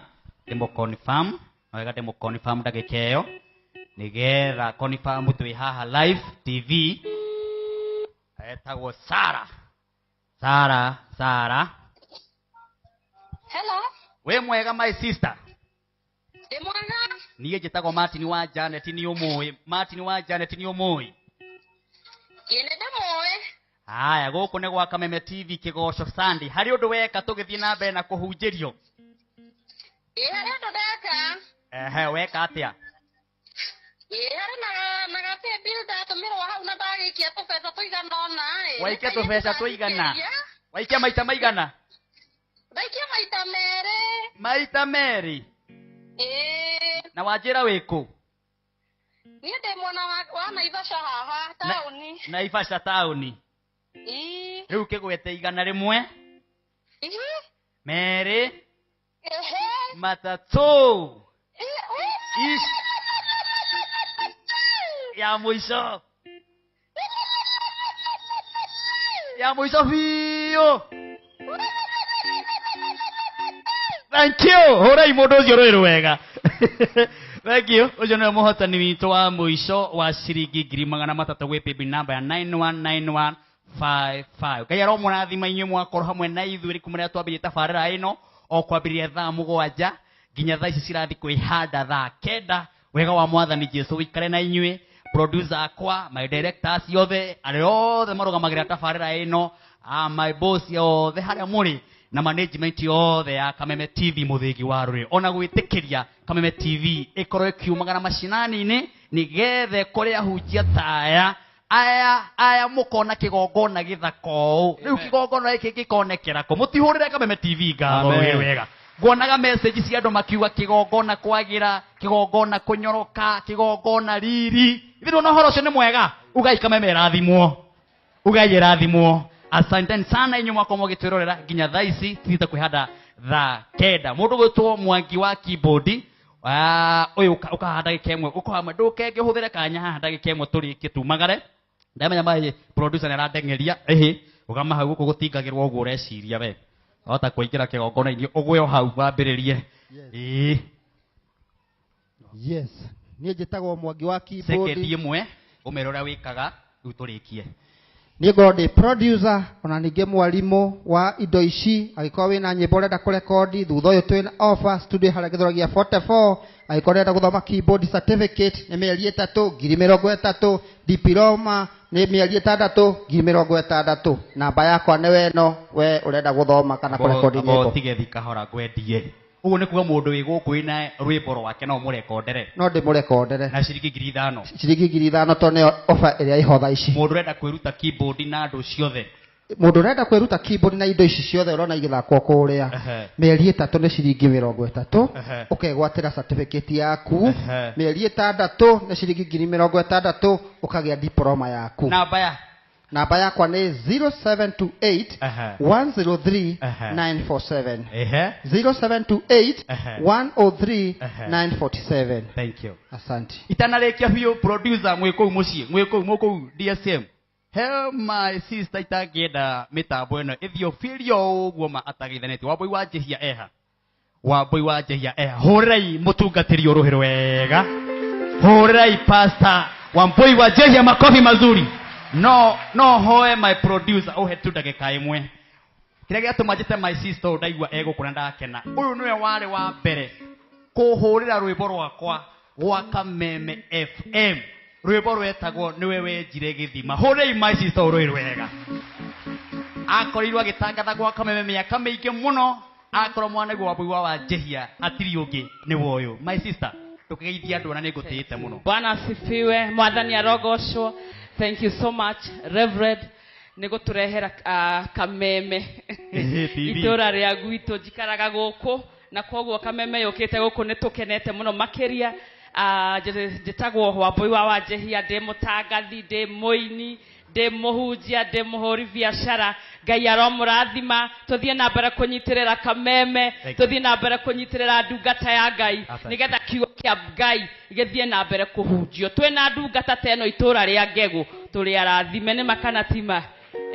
ndimo confirm ndagikeyo nigetha confirm twi haha live TV etagwo Sara. Hello. We mwega my sister? Ndi mwega. Niye njitagwo Martin wa Janet ni umuwi. Yene ndamoe. Haya guku ni gwa Kameme TV Kigoco Sunday. Hari undu weka tugithie na mbere na kuhunjirio. Hari undu ndeka. Weka atia? Hari na gate bill da tumiro hau na ndagikia tupesa tuigana ona. Waikia tupesa tuigana. Waikia maita maigana? Waikia maita mere. Maita meri? Na wajira wiku? Niĩ ndĩ mwana wa Naivasha haha taũni. Naivasha taũni. Rĩu kĩgwete igana rĩmwe? Merĩ? Matatũ? Ya mũico? Ya mũico biũ? Thank you. Hũrai mũndũ ũcio rũĩ rwega. Thank you. Ujo nĩ mũhotani witũ wa mũico wa ciringi 300 gwĩ paybill number ya 919155. Ngai aromũrathima inyuĩ mwakorwo hamwe na ithuĩ kumũrĩa twambĩrĩrie tabarĩra ĩno o kwambĩrĩria thaa 7 nginya thaa ici cirathi kwĩhanda thaa 9. Wega wa Mwathani Jesũ wĩikare na inyuĩ, producer akwa, my directors yothe, arĩa othe marũgamagĩrĩra tabarĩra ĩno, my boss yothe harĩa mũrĩ na management yothe ya Kameme TV muthingi wa rũrĩ. Ona gwĩtĩkĩria Kameme TV ĩkorwo ĩkiumagara macinani-inĩ nigethe kũrĩa hunjia taya aya mũkona kĩgongona gĩthaka ũũ. Rĩu kĩgongona gĩkĩ gĩkonekera kũ? Mũtihũrĩre Kameme TV ngatho wega. Nguonaga message cia andũ makiuga kĩgongona kwagĩra, kĩgongona kũnyoroka, kĩgongona riri. Ithuĩ no horo ũcio nĩ mwega. Ugai Kameme ĩrathimwo. Asanteni sana inyuĩ mwakorwo mũgĩtwĩrorera nginya thaa ici tũthiĩte kwĩhanda thaa 9. Mũndũ gwĩtwo Mwangi wa keyboard ũyũ ũkahanda gĩkemwe ũkohamwe ndũkenge ũhũthĩre kanya haha ndagĩka ĩmwe tũrĩkie tumagare. Ndamenya mai producer nĩ arandengeria ũgama hau gũkũ gũtingagĩrwo ũguo ũreciria we. Wahota kũingĩra kĩgongona-inĩ ũgwe o hau wambĩrĩrie. Yes. Niĩ njĩtagwo Mwangi wa keyboard. Sekendi ĩmwe ũmere ũrĩa wĩkaga rĩu tũrĩkie. Niĩ ngorwo ndĩ producer ona ningĩ mwarimũ wa indo ici. Angĩkorwo wĩna nyĩmbo ũrenda kũrekondi thutha ũyũ twĩna offer studio harĩa Gĩthũragia 44. Angĩkorwo ũrenda gũthoma keyboard certificate nĩ mĩeri 3 30,000. Diploma nĩ mĩeri 6 60,000. Namba yakwa nĩ weno we ũrenda gũthoma kana kũrekondi nyĩmbo. Tigethi kahora ngwendie. Uguo nĩ kuga mũndũ wĩ gũkũ wĩna rwĩmbo rwake no mũrekondere. No ndĩmũrekondere. Na ciringi 5,000. Ciringi 5,000 to nĩ offer ĩrĩa ĩho thaa ici. Mũndũ ũrenda kwĩruta keyboard na andũ ciothe. Mũndũ ũrenda kwĩruta keyboard na indo ici ciothe ũrona igĩthakwo kũrĩa. Mĩeri 3 nĩ ciringi 30. Ũkegwatĩra certificate yaku. Mĩeri 6 nĩ ciringi 60,000 ũkagĩa diploma yaku. Namba yakwa nĩ 0728 103 947. 0728 103 947. Thank you. Asante. Itanarĩkia biũ producer mwĩ kũu mũciĩ, mwĩ kũu DSM. He my sister itangĩenda mĩtambo ĩno ĩthiũbirio ũguo atageithanĩtie. Wambui wa Njehia eha. Hũrĩrai mũtungatĩri ũrũhĩ wega. Hũrĩrai pastor Wambui wa Njehia makofi mazuri. No hoe my producer uhe tu ndagĩka ĩmwe. Kĩrĩa gĩatũma njĩte my sister ndaigua egũkũra ndakena. Ũyũ nĩwe warĩ wa mbere kũhũrĩra rwĩmbo rwakwa gwa Kameme FM. Rwĩmbo rwetagwo nĩwe wenjire gĩthima. Hũrĩi my sister ũrũĩ rwega. Akorirwo agĩtangatha gwa Kameme mĩaka mĩingĩ mũno. Akorwo mwanagwo Wambui wa Njehia atiri ũngĩ nĩ woyũ. My sister tukĩgeithia andũ na nĩngũtĩĩte mũno. Bwana asifiwe. Mwathani arogocwo. Thank you so much Reverend nĩgũtũrehera Kameme itũra rĩa gwitũ njikaraga gũkũ na koguo Kameme yũkĩte gũkũ nĩtũkenete mũno makĩria. Njĩtagwo Wambui wa Njehia, ndĩ mũtangathi, ndĩ mũini, ndĩ mũhunjia, ndĩ mũhũri biacara. Ngai aromũrathima. Tũthiĩ na mbere kũnyitĩrĩra Kameme, tũthiĩ na mbere kũnyitĩrĩra ndungata ya Ngai nĩgetha kiugo kĩa Ngai gĩthiĩ na mbere kũhunjio. Twĩna ndungata ta ĩno itũra rĩa Ngegũ tũrĩ arathime nĩ makana tima.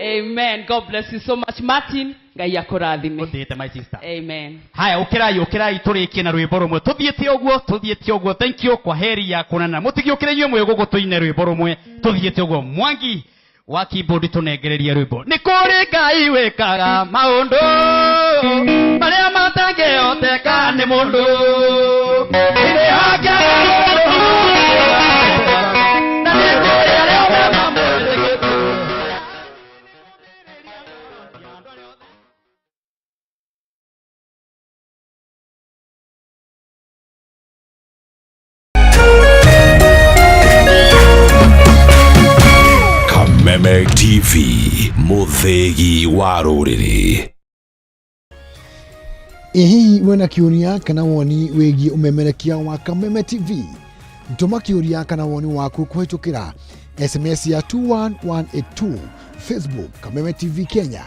Amen. God bless you so much Martin. Ngai akũrathime. Ũthĩte my sister. Amen. Haya ũkĩrai tũrĩkie na rwĩmbo rũmwe. Tũthiĩte ũguo. Thank you kwa heri ya kuonana. Mũtigĩũkĩre inyuĩ mwĩ gũkũ tũine rwĩmbo rũmwe. Tũthiĩte ũguo. Mwangi wa keyboard tũnengereria rwĩmbo. Nĩ kũrĩ Ngai wĩkaga maũndũ marĩa matangĩhoteka nĩ mũndũ. Nĩ hake na nĩ kũrĩ arĩa mamwĩtĩkĩtie. Kameme TV, muthegi wa rũrĩrĩ. Hihi wena kĩũria kana woni wĩgiĩ umemerekia wa Kameme TV? Tũma kĩũria kana woni waku kũhĩtũkĩra SMS ya 21182, Facebook Kameme TV Kenya,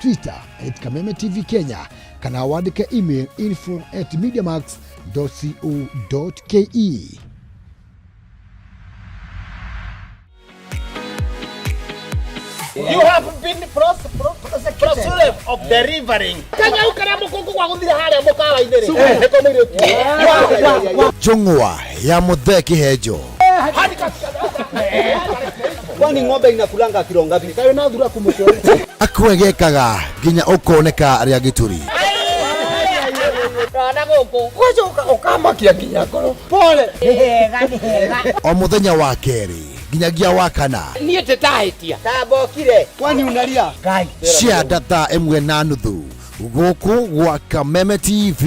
Twitter @Kameme TV Kenya, kana wandĩke email info@mediamax.co.ke. You have been prosecuted of delivering. Kanya ukara mukungu kwa guthira haria mukawa-ini ri. Niko mwire. Jungwa ya mutheki hejo. Kwani ng'ombe inakulanga kilo ngapi? Kayo na thura kumushori. Akwegekaga nginya ukoneka aria gituri. Kana goko. Kucoka ukamakia nginya ngoro. Pole. Hega. O muthenya wa keri nginyagia wa kana. Niĩ tetahitia. Tambokire. Kwani unalia? Ngai. Share data 1.5 gũkũ gwa Kameme TV.